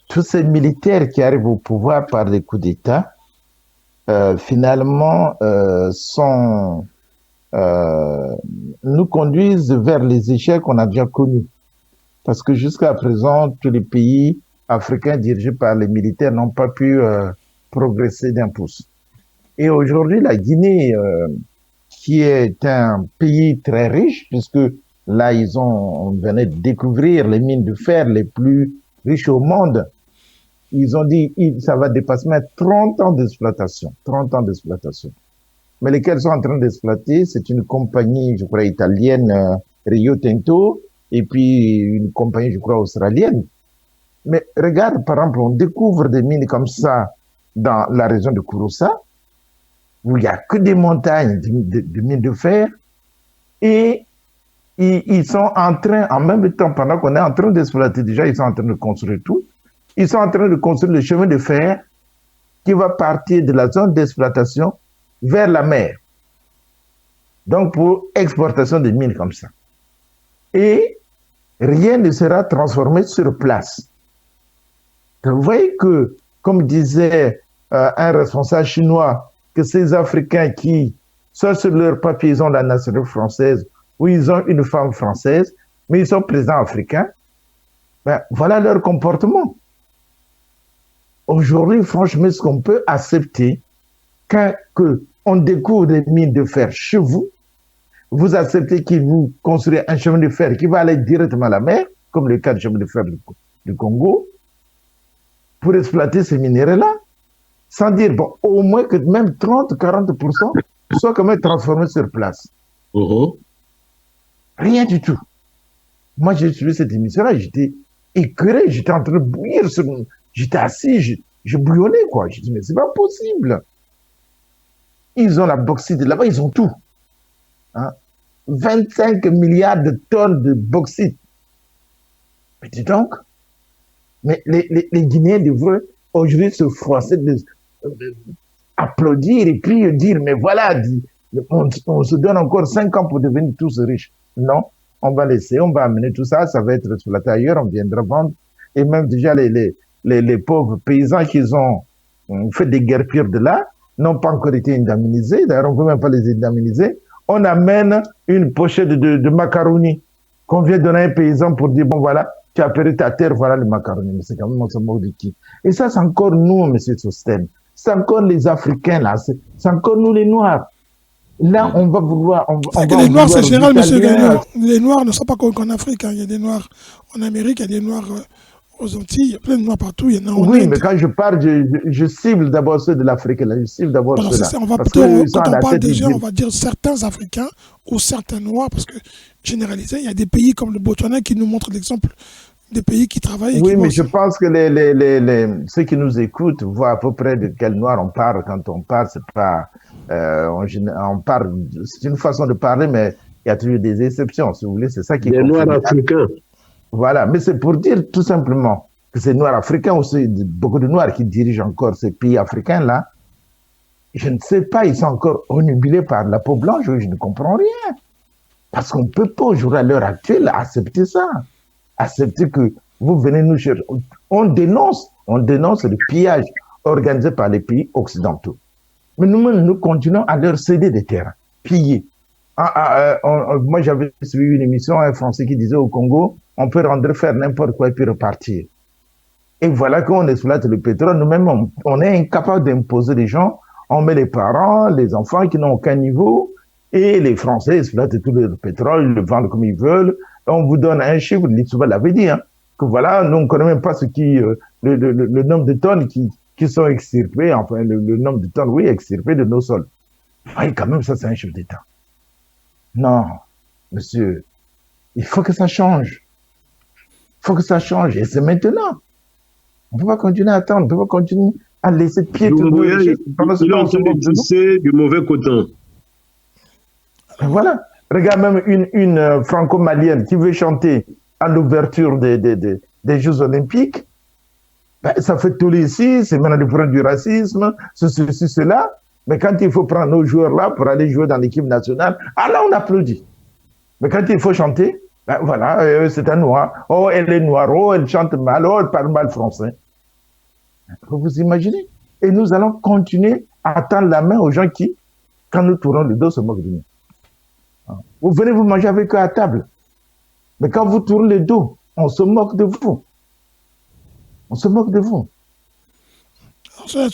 tous ces militaires qui arrivent au pouvoir par des coups d'État, finalement, nous conduisent vers les échecs qu'on a déjà connus. Parce que jusqu'à présent, tous les pays africains dirigés par les militaires n'ont pas pu progresser d'un pouce. Et aujourd'hui, la Guinée, qui est un pays très riche, puisque là, on venait de découvrir les mines de fer les plus riches au monde. Ils ont dit, ça va dépasser 30 ans d'exploitation. 30 ans d'exploitation. Mais lesquels sont en train d'exploiter, c'est une compagnie, je crois, italienne, Rio Tinto, et puis une compagnie, je crois, australienne. Mais regarde, par exemple, on découvre des mines comme ça dans la région de Kouroussa, où il n'y a que des montagnes de mines de fer, et ils sont en train, en même temps, pendant qu'on est en train d'exploiter déjà, ils sont en train de construire tout. Ils sont en train de construire le chemin de fer qui va partir de la zone d'exploitation vers la mer. Donc, pour exportation de mines comme ça. Et rien ne sera transformé sur place. Donc, vous voyez que, comme disait un responsable chinois, que ces Africains qui, soit sur leur papier, ils ont la nationalité française, ou ils ont une femme française, mais ils sont présidents africains, ben, voilà leur comportement. Aujourd'hui, franchement, est-ce qu'on peut accepter qu'on découvre des mines de fer chez vous, vous acceptez qu'ils vous construisent un chemin de fer qui va aller directement à la mer, comme le cas du chemin de fer du Congo, pour exploiter ces minéraux-là, sans dire, bon, au moins que même 30-40% soient quand même transformés sur place. Rien du tout. Moi, j'ai suivi cette émission-là, j'étais écœuré, j'étais en train de bouillir, j'étais assis, je bouillonnais, quoi. Je dis, mais c'est pas possible. Ils ont la bauxite là-bas, ils ont tout. Hein? 25 milliards de tonnes de bauxite. Mais dis donc, mais les Guinéens devraient aujourd'hui se forcer d'applaudir et puis dire, mais voilà, on se donne encore 5 ans pour devenir tous riches. Non, on va laisser, on va amener tout ça, ça va être exploité ailleurs, on viendra vendre. Et même déjà les pauvres paysans qui ont fait des guerres pires de là, n'ont pas encore été indemnisés. D'ailleurs, on ne peut même pas les indemniser. On amène une pochette de macaroni qu'on vient donner à un paysan pour dire, bon voilà, tu as perdu ta terre, voilà le macaroni. Mais c'est quand même, on se moque de qui? Et ça, c'est encore nous, M. Sosten. C'est encore les Africains, là. C'est encore nous, les Noirs. Là, on va vouloir... les Noirs, c'est général, M. Gagnon. Les Noirs ne sont pas qu'en Afrique. Hein. Il y a des Noirs en Amérique, il y a des Noirs... aux Antilles, il y a plein de Noirs partout, il y en a en Oui, Inde. mais quand je parle, je cible d'abord ceux de l'Afrique, là, je cible d'abord ceux-là. Quand on parle des gens, on va dire certains Africains ou certains Noirs, parce que généralisé, il y a des pays comme le Botswana qui nous montrent l'exemple des pays qui travaillent. Oui, mais je pense que ceux qui nous écoutent voient à peu près de quel Noir on parle. Quand on parle, c'est pas... on parle, c'est une façon de parler, mais il y a toujours des exceptions, si vous voulez, c'est ça qui est... Les Noirs africains. Voilà, mais c'est pour dire tout simplement que ces Noirs africains, aussi beaucoup de Noirs qui dirigent encore ces pays africains-là, je ne sais pas, ils sont encore omnibulés par la peau blanche, je ne comprends rien. Parce qu'on ne peut pas aujourd'hui, à l'heure actuelle, accepter ça. Accepter que vous venez nous chercher. On dénonce le pillage organisé par les pays occidentaux. Mais nous-mêmes, nous continuons à leur céder des terrains, piller. Moi, j'avais suivi une émission, un Français qui disait au Congo, on peut rendre faire n'importe quoi et puis repartir. Et voilà qu'on exploite le pétrole. Nous-mêmes, on est incapable d'imposer les gens. On met les parents, les enfants qui n'ont aucun niveau, et les Français exploitent tout le pétrole, ils le vendent comme ils veulent. On vous donne un chiffre, l'Itsouba l'avait dit, hein, que voilà, nous ne connaissons même pas le nombre de tonnes qui sont extirpées, enfin, le nombre de tonnes, oui, extirpées de nos sols. Oui, quand même, ça, c'est un chef d'État. Non, monsieur, il faut que ça change. faut que ça change. Et c'est maintenant. On ne peut pas continuer à attendre. On ne peut pas continuer à laisser piétiner. Il est en train de tisser du mauvais coton. Voilà. Regarde même une franco-malienne qui veut chanter à l'ouverture des Jeux Olympiques. Ben, ça fait tous les ici, c'est maintenant le problème du racisme, ceci, cela. Mais quand il faut prendre nos joueurs-là pour aller jouer dans l'équipe nationale, ah là, on applaudit. Mais quand il faut chanter, ben voilà, c'est un noir. Oh, elle est noire. Oh, elle chante mal. Oh, elle parle mal français. Vous vous imaginez? Et nous allons continuer à tendre la main aux gens qui, quand nous tournons le dos, se moquent de nous. Vous venez vous manger avec eux à table. Mais quand vous tournez le dos, on se moque de vous. On se moque de vous.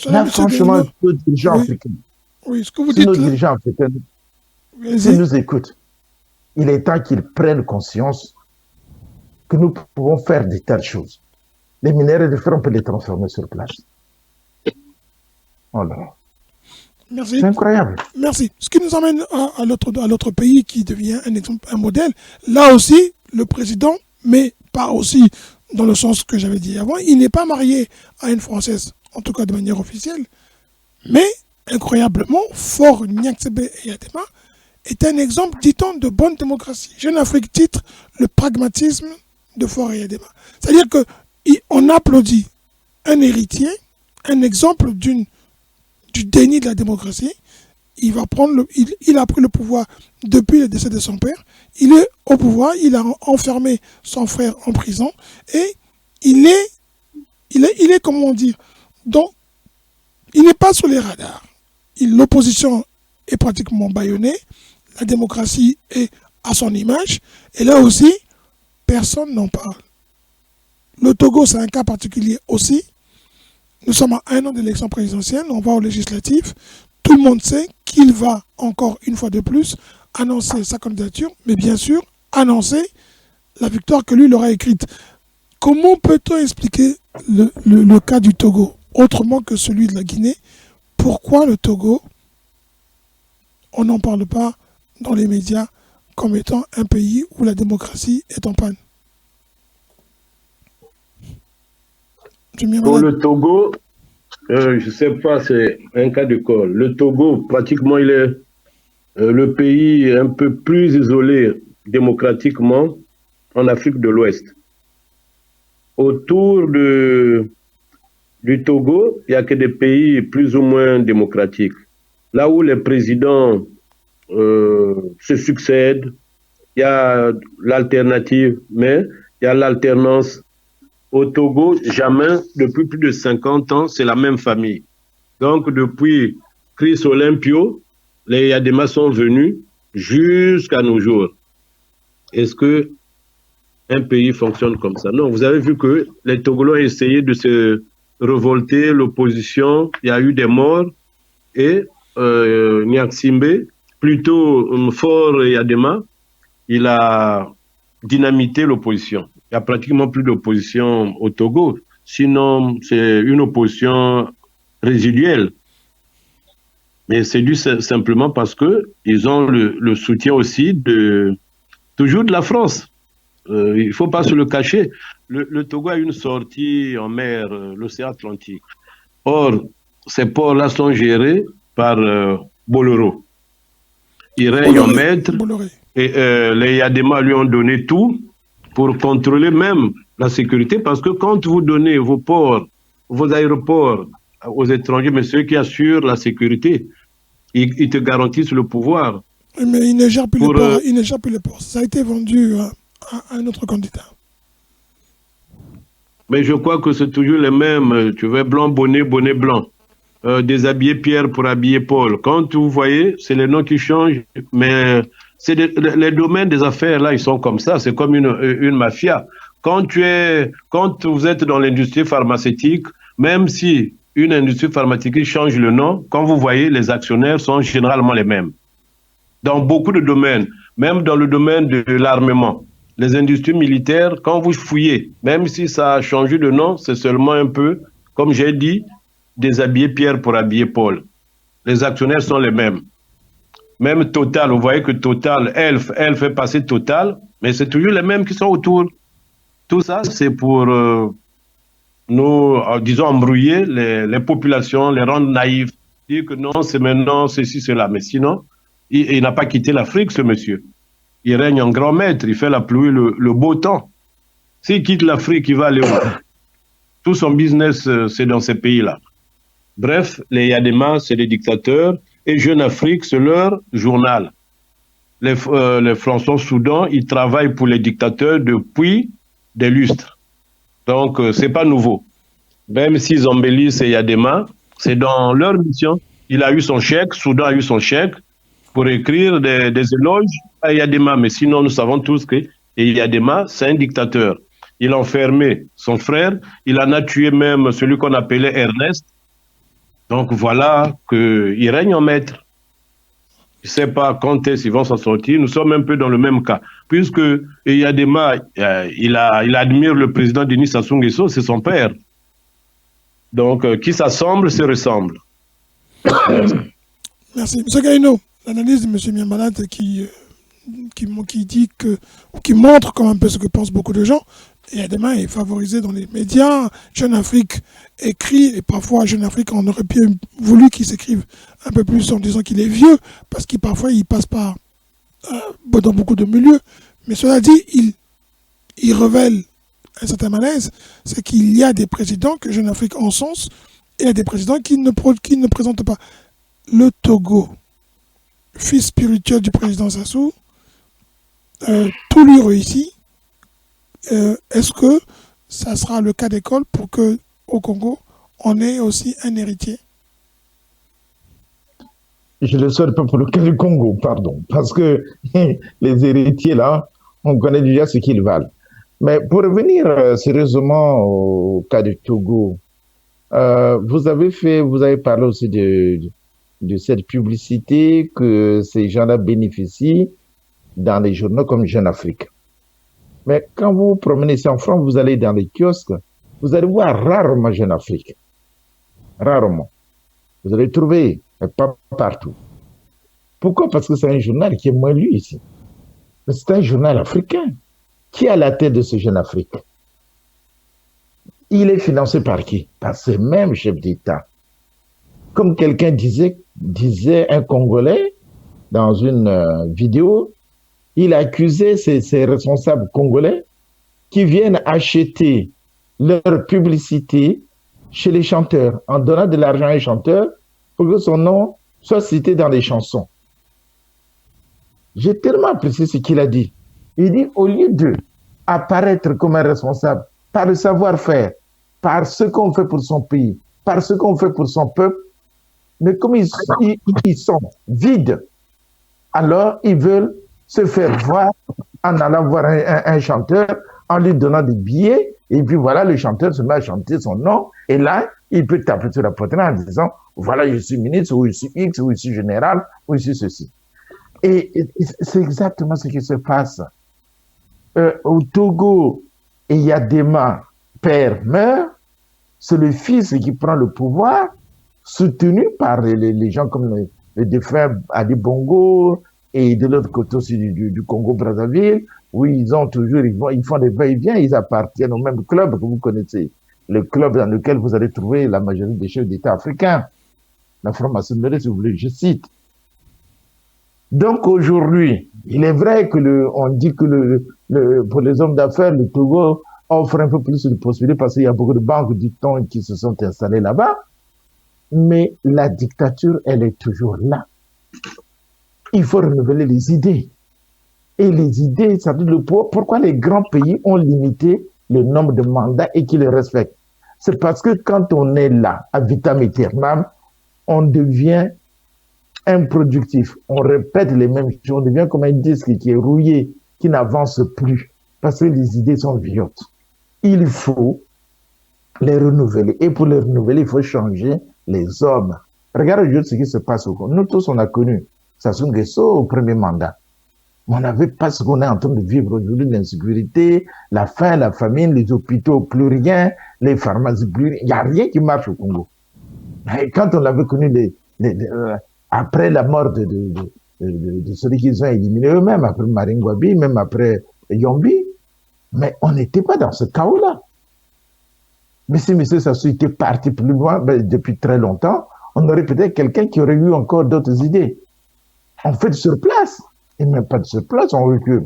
Là, franchement, nos dirigeants africains, oui, ce que vous si dites nos là, dirigeants africains, s'ils nous écoutent, il est temps qu'ils prennent conscience que nous pouvons faire de telles choses. Les minéraux de fer, on peut les transformer sur place. Oh là là. merci. C'est incroyable. Merci. Ce qui nous amène à l'autre pays qui devient un exemple, un modèle. Là aussi, le président, mais pas aussi dans le sens que j'avais dit avant, il n'est pas marié à une Française, en tout cas de manière officielle, mais incroyablement, Faure Gnassingbé Eyadema est un exemple, dit-on, de bonne démocratie. Jeune Afrique titre le pragmatisme de Faure Eyadema. C'est-à-dire qu'on applaudit un héritier, un exemple du déni de la démocratie. Il a pris le pouvoir depuis le décès de son père. Il est au pouvoir, il a enfermé son frère en prison et il est comment dire, donc il n'est pas sur les radars. L'opposition est pratiquement bâillonnée, la démocratie est à son image et là aussi, personne n'en parle. Le Togo, c'est un cas particulier aussi. Nous sommes à 1 an de l'élection présidentielle, on va aux législatives. Tout le monde sait qu'il va encore une fois de plus annoncer sa candidature, mais bien sûr annoncer la victoire que lui l'aura écrite. Comment peut-on expliquer le cas du Togo autrement que celui de la Guinée? Pourquoi le Togo, on n'en parle pas dans les médias comme étant un pays où la démocratie est en panne? Pour le Togo, je ne sais pas, c'est un cas de colle. Le Togo, pratiquement, il est le pays un peu plus isolé démocratiquement en Afrique de l'Ouest. Autour du Togo, il n'y a que des pays plus ou moins démocratiques. Là où les présidents se succèdent, il y a l'alternative, mais il y a l'alternance. Au Togo, jamais, depuis plus de 50 ans, c'est la même famille. Donc, depuis Chris Olympio, les Eyadema sont venus jusqu'à nos jours. Est-ce que un pays fonctionne comme ça? Non, vous avez vu que les Togolais ont essayé de se révolter, l'opposition, il y a eu des morts, et Gnassingbé, plutôt Faure Eyadema, il a dynamité l'opposition. Il n'y a pratiquement plus d'opposition au Togo. Sinon, c'est une opposition résiduelle. Mais c'est dû simplement parce qu'ils ont le soutien aussi toujours de la France. Il ne faut pas se le cacher. Le Togo a une sortie en mer, l'océan Atlantique. Or, ces ports-là sont gérés par Boloro. Il règne en maître. Et les Eyadema lui ont donné tout pour contrôler même la sécurité, parce que quand vous donnez vos ports, vos aéroports aux étrangers, mais ceux qui assurent la sécurité, ils te garantissent le pouvoir. Mais ils ne gèrent plus les ports. Ils ne gèrent plus les ports. Ça a été vendu à un autre candidat. Mais je crois que c'est toujours les mêmes. Tu veux blanc, bonnet, bonnet blanc. Déshabiller Pierre pour habiller Paul. Quand vous voyez, c'est les noms qui changent, mais c'est les domaines des affaires, là, ils sont comme ça. C'est comme une mafia. Quand vous êtes dans l'industrie pharmaceutique, même si une industrie pharmaceutique change le nom, quand vous voyez, les actionnaires sont généralement les mêmes. Dans beaucoup de domaines, même dans le domaine de l'armement, les industries militaires, quand vous fouillez, même si ça a changé de nom, c'est seulement un peu, comme j'ai dit, déshabiller Pierre pour habiller Paul. Les actionnaires sont les mêmes. Même Total, vous voyez que Total, elle fait passer Total, mais c'est toujours les mêmes qui sont autour. Tout ça, c'est pour nous, disons, embrouiller les populations, les rendre naïfs, dire que non, c'est maintenant ceci, cela. Mais sinon, il n'a pas quitté l'Afrique, ce monsieur. Il règne en grand maître, il fait la pluie, le beau temps. S'il quitte l'Afrique, il va aller où? Tout son business, c'est dans ces pays-là. Bref, les Yadema, c'est des dictateurs, et Jeune Afrique, c'est leur journal. Les Français Soudan, ils travaillent pour les dictateurs depuis des lustres. Donc, c'est pas nouveau. Même s'ils embellissent Yadema, c'est dans leur mission. Il a eu son chèque, Soudan a eu son chèque pour écrire des éloges à Yadema. Mais sinon, nous savons tous que Yadema, c'est un dictateur. Il a enfermé son frère, il en a tué même celui qu'on appelait Ernest. Donc voilà qu'il règne en maître. Je ne sais pas quand est-ce qu'ils vont s'en sortir. Nous sommes un peu dans le même cas. Puisque Yadema, il admire le président Denis Sassou Nguesso, c'est son père. Donc, qui s'assemble, se ressemble. Merci. M. Gaïno, l'analyse de M. Miambalate qui dit que, ou qui montre comme un peu ce que pensent beaucoup de gens, et Yadema est favorisé dans les médias. Jeune Afrique écrit, et parfois Jeune Afrique, on aurait bien voulu qu'il s'écrive un peu plus en disant qu'il est vieux, parce qu'il parfois il passe par dans beaucoup de milieux. Mais cela dit, il révèle un certain malaise, c'est qu'il y a des présidents que Jeune Afrique encense, et il y a des présidents qui ne présentent pas. Le Togo, fils spirituel du président Sassou, tout lui réussit. Est-ce que ça sera le cas d'école pour que au Congo, on ait aussi un héritier? Je ne le souhaite pas pour le cas du Congo, pardon, parce que les héritiers, là, on connaît déjà ce qu'ils valent. Mais pour revenir sérieusement au cas du Togo, vous avez parlé aussi de cette publicité que ces gens-là bénéficient dans les journaux comme Jeune Afrique. Mais quand vous vous promenez ici en France, vous allez dans les kiosques, vous allez voir rarement Jeune Afrique. Rarement. Vous allez trouver, mais pas partout. Pourquoi? Parce que c'est un journal qui est moins lu ici. Mais c'est un journal africain. Qui est à la tête de ce Jeune Afrique? Il est financé par qui? Par ces mêmes chefs d'État. Comme quelqu'un disait un Congolais dans une vidéo, il accusait ces responsables congolais qui viennent acheter leur publicité chez les chanteurs, en donnant de l'argent à un chanteur pour que son nom soit cité dans les chansons. J'ai tellement apprécié ce qu'il a dit. Il dit, au lieu de apparaître comme un responsable par le savoir-faire, par ce qu'on fait pour son pays, par ce qu'on fait pour son peuple, mais comme ils sont vides, alors ils veulent se faire voir en allant voir un chanteur, en lui donnant des billets, et puis voilà, le chanteur se met à chanter son nom, et là, il peut taper sur la poitrine en disant, voilà, je suis ministre, ou je suis X, ou je suis général, ou je suis ceci. Et c'est exactement ce qui se passe. Au Togo, Yadema, père meurt, c'est le fils qui prend le pouvoir, soutenu par les gens comme le défunt Ali Bongo, et de l'autre côté aussi du Congo-Brazzaville, où ils font des va-et-vient, ils appartiennent au même club que vous connaissez, le club dans lequel vous allez trouver la majorité des chefs d'État africains, la franc-maçonnerie, si vous voulez, je cite. Donc aujourd'hui, il est vrai que on dit que pour les hommes d'affaires, le Togo offre un peu plus de possibilités parce qu'il y a beaucoup de banques du temps qui se sont installées là-bas, mais la dictature, elle est toujours là. Il faut renouveler les idées. Et les idées, ça dit le poids. Pourquoi les grands pays ont limité le nombre de mandats et qu'ils les respectent? C'est parce que quand on est là, à vitam aeternam, on devient improductif. On répète les mêmes choses. On devient comme un disque qui est rouillé, qui n'avance plus. Parce que les idées sont vieillottes. Il faut les renouveler. Et pour les renouveler, il faut changer les hommes. Regardez aujourd'hui ce qui se passe au Congo. Nous tous, on a connu Sassou Nguesso au premier mandat. On n'avait pas ce qu'on est en train de vivre aujourd'hui, l'insécurité, la faim, la famine, les hôpitaux, plus rien, les pharmacies, plus rien. Il n'y a rien qui marche au Congo. Et quand on avait connu après la mort de celui qu'ils ont éliminé eux-mêmes, après Maringwabi, même après Yombi, Mais on n'était pas dans ce chaos-là. Mais si M. Sassou était parti plus loin, depuis très longtemps, on aurait peut-être quelqu'un qui aurait eu encore d'autres idées. On fait sur place. Et même pas de sur place, on recule.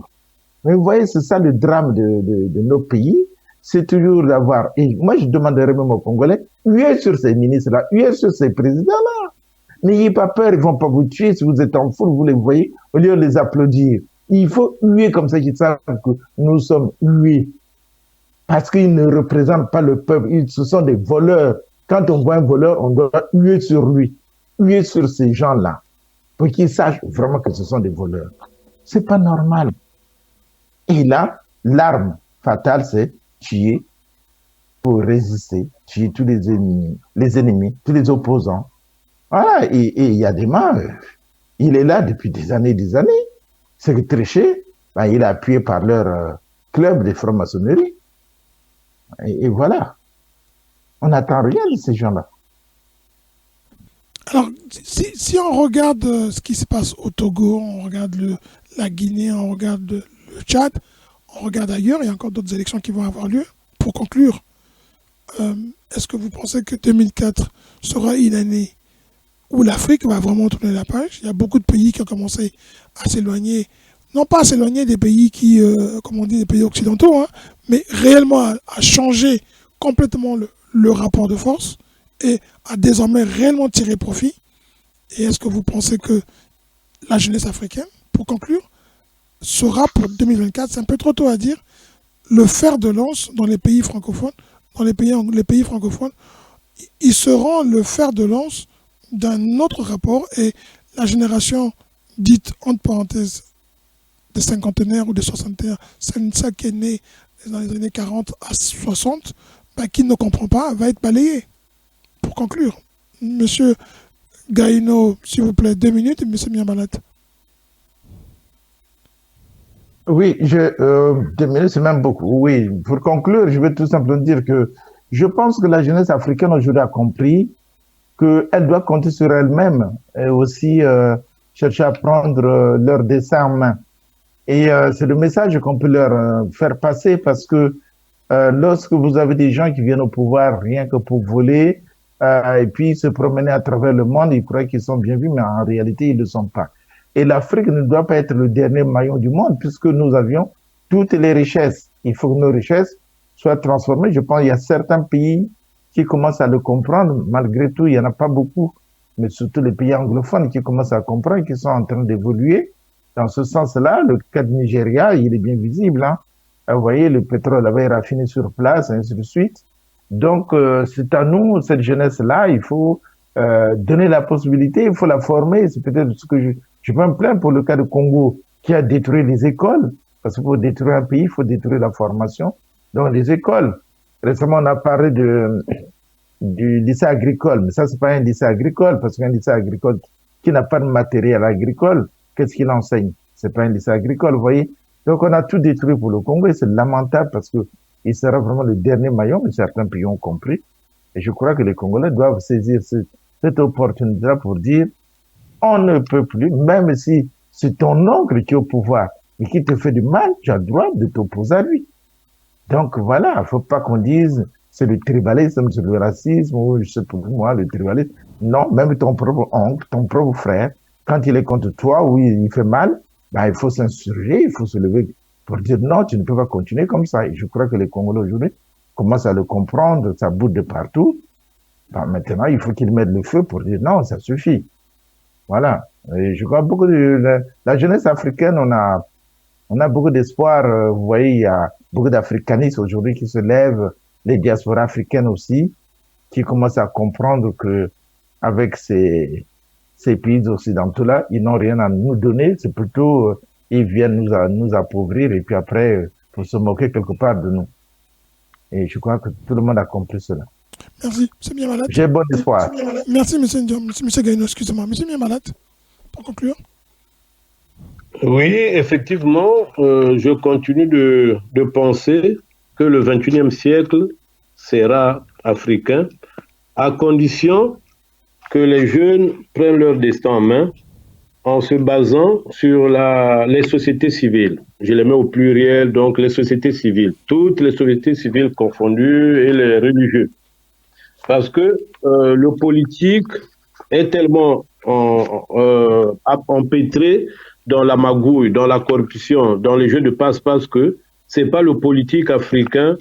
Mais vous voyez, c'est ça le drame de nos pays. C'est toujours d'avoir... Et moi, je demanderais même aux Congolais, huez sur ces ministres-là, huez sur ces présidents-là. N'ayez pas peur, ils ne vont pas vous tuer. Si vous êtes en foule, vous les voyez, au lieu de les applaudir. Il faut huer comme ça qu'ils savent que nous sommes hués. Parce qu'ils ne représentent pas le peuple. Ce sont des voleurs. Quand on voit un voleur, on doit huer sur lui. Huer sur ces gens-là. Pour qu'ils sachent vraiment que ce sont des voleurs. C'est pas normal. Et là, l'arme fatale, c'est tuer pour résister, tuer tous les ennemis, tous les opposants. Voilà, et il y a des mains. Il est là depuis des années. C'est que Trichet, il est appuyé par leur club de franc-maçonnerie. Et voilà. On n'attend rien de ces gens-là. Alors, si on regarde ce qui se passe au Togo, on regarde la Guinée, on regarde le Tchad, on regarde ailleurs, il y a encore d'autres élections qui vont avoir lieu. Pour conclure, est-ce que vous pensez que 2004 sera une année où l'Afrique va vraiment tourner la page? Il y a beaucoup de pays qui ont commencé à s'éloigner, non pas à s'éloigner des pays qui, comme on dit, des pays occidentaux, hein, mais réellement à changer complètement le rapport de force et à désormais réellement tirer profit. Et est-ce que vous pensez que la jeunesse africaine, pour conclure, sera pour 2024, c'est un peu trop tôt à dire, le fer de lance dans les pays francophones, dans les pays francophones, ils seront le fer de lance d'un autre rapport et la génération dite, entre parenthèses, des cinquantenaires ou des soixantenaires, c'est ça qui est né dans les années 40 à 60, qui ne comprend pas, va être balayée. Pour conclure, Monsieur Gaïno, s'il vous plaît, 2 minutes, et Monsieur Miabalat. Oui, 2 minutes, c'est même beaucoup. Oui, pour conclure, je vais tout simplement dire que je pense que la jeunesse africaine aujourd'hui a compris qu'elle doit compter sur elle-même et aussi chercher à prendre leur destin en main. Et c'est le message qu'on peut leur faire passer parce que lorsque vous avez des gens qui viennent au pouvoir rien que pour voler et puis se promener à travers le monde, ils croient qu'ils sont bien vus, mais en réalité, ils ne le sont pas. Et l'Afrique ne doit pas être le dernier maillon du monde puisque nous avions toutes les richesses. Il faut que nos richesses soient transformées. Je pense qu'il y a certains pays qui commencent à le comprendre. Malgré tout, il n'y en a pas beaucoup, mais surtout les pays anglophones qui commencent à comprendre, qui sont en train d'évoluer. Dans ce sens-là, le cas du Nigeria, il est bien visible. Hein. Vous voyez, le pétrole avait raffiné sur place, et ainsi de suite. Donc, c'est à nous, cette jeunesse-là, il faut donner la possibilité, il faut la former. C'est peut-être ce que je peux me plaindre pour le cas du Congo, qui a détruit les écoles. Parce que pour détruire un pays, il faut détruire la formation. Donc, les écoles. Récemment, on a parlé du lycée agricole, mais ça, c'est pas un lycée agricole, parce qu'un lycée agricole qui n'a pas de matériel agricole, qu'est-ce qu'il enseigne? C'est pas un lycée agricole, vous voyez. Donc, on a tout détruit pour le Congo et c'est lamentable parce que il sera vraiment le dernier maillon, mais certains pays ont compris. Et je crois que les Congolais doivent saisir cette opportunité-là pour dire, on ne peut plus, même si c'est ton oncle qui est au pouvoir, mais qui te fait du mal, tu as le droit de t'opposer à lui. Donc voilà, il ne faut pas qu'on dise c'est le tribalisme, c'est le racisme, ou je sais pas moi, le tribalisme. Non, même ton propre oncle, ton propre frère, quand il est contre toi ou il fait mal, il faut s'insurger, il faut se lever pour dire non, tu ne peux pas continuer comme ça. Et je crois que les Congolais aujourd'hui commencent à le comprendre, ça boude de partout. Maintenant, il faut qu'ils mettent le feu pour dire non, ça suffit. Voilà. Et je crois beaucoup de la jeunesse africaine, on a beaucoup d'espoir. Vous voyez, il y a beaucoup d'africanistes aujourd'hui qui se lèvent, les diasporas africaines aussi, qui commencent à comprendre que avec ces pays occidentaux-là, ils n'ont rien à nous donner. C'est plutôt, ils viennent nous appauvrir et puis après, pour se moquer quelque part de nous. Et je crois que tout le monde a compris cela. Merci, M. Miabalat. J'ai bon espoir. Merci, M. Gaïno, excusez-moi. M. Miabalat, pour conclure. Oui, effectivement, je continue de penser que le 21e siècle sera africain, à condition que les jeunes prennent leur destin en main, en se basant sur les sociétés civiles. Je les mets au pluriel, donc les sociétés civiles, toutes les sociétés civiles confondues et les religieux. Parce que le politique est tellement empêtré dans la magouille, dans la corruption, dans les jeux de passe-passe que c'est pas le politique africain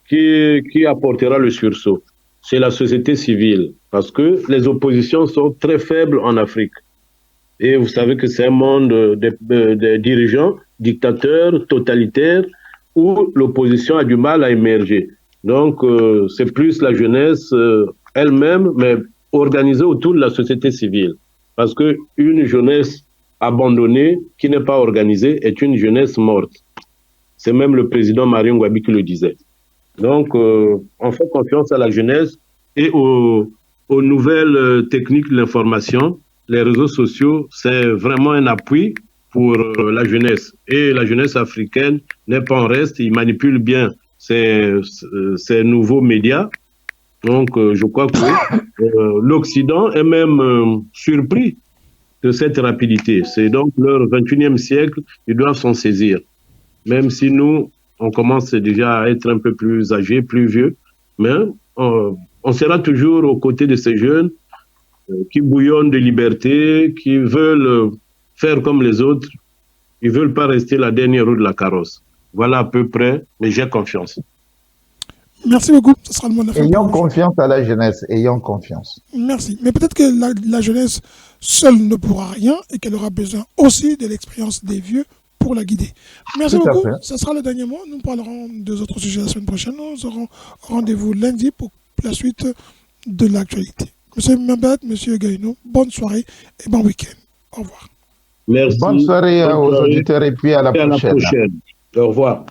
qui apportera le sursaut. C'est la société civile, parce que les oppositions sont très faibles en Afrique. Et vous savez que c'est un monde de dirigeants, dictateurs, totalitaires, où l'opposition a du mal à émerger. Donc, c'est plus la jeunesse elle-même, mais organisée autour de la société civile. Parce qu'une jeunesse abandonnée, qui n'est pas organisée, est une jeunesse morte. C'est même le président Mario Ngouabi qui le disait. Donc, on fait confiance à la jeunesse et aux nouvelles techniques de l'information. Les réseaux sociaux, c'est vraiment un appui pour la jeunesse. Et la jeunesse africaine n'est pas en reste, ils manipulent bien ces nouveaux médias. Donc, je crois que l'Occident est même surpris de cette rapidité. C'est donc leur 21e siècle, ils doivent s'en saisir. Même si nous, on commence déjà à être un peu plus âgés, plus vieux, mais on sera toujours aux côtés de ces jeunes qui bouillonnent de liberté, qui veulent faire comme les autres. Ils ne veulent pas rester la dernière roue de la carrosse. Voilà à peu près, mais j'ai confiance. Merci beaucoup. Ce sera le mot de la fin. Ayons confiance à la jeunesse, ayons confiance. Merci. Mais peut-être que la jeunesse seule ne pourra rien et qu'elle aura besoin aussi de l'expérience des vieux pour la guider. Merci beaucoup. Ce sera le dernier mot. Nous parlerons des autres sujets la semaine prochaine. Nous aurons rendez-vous lundi pour la suite de l'actualité. Monsieur Mbet, Monsieur Gaïno, bonne soirée et bon week-end. Au revoir. Merci. Bonne soirée aux auditeurs et puis à la prochaine. Au revoir.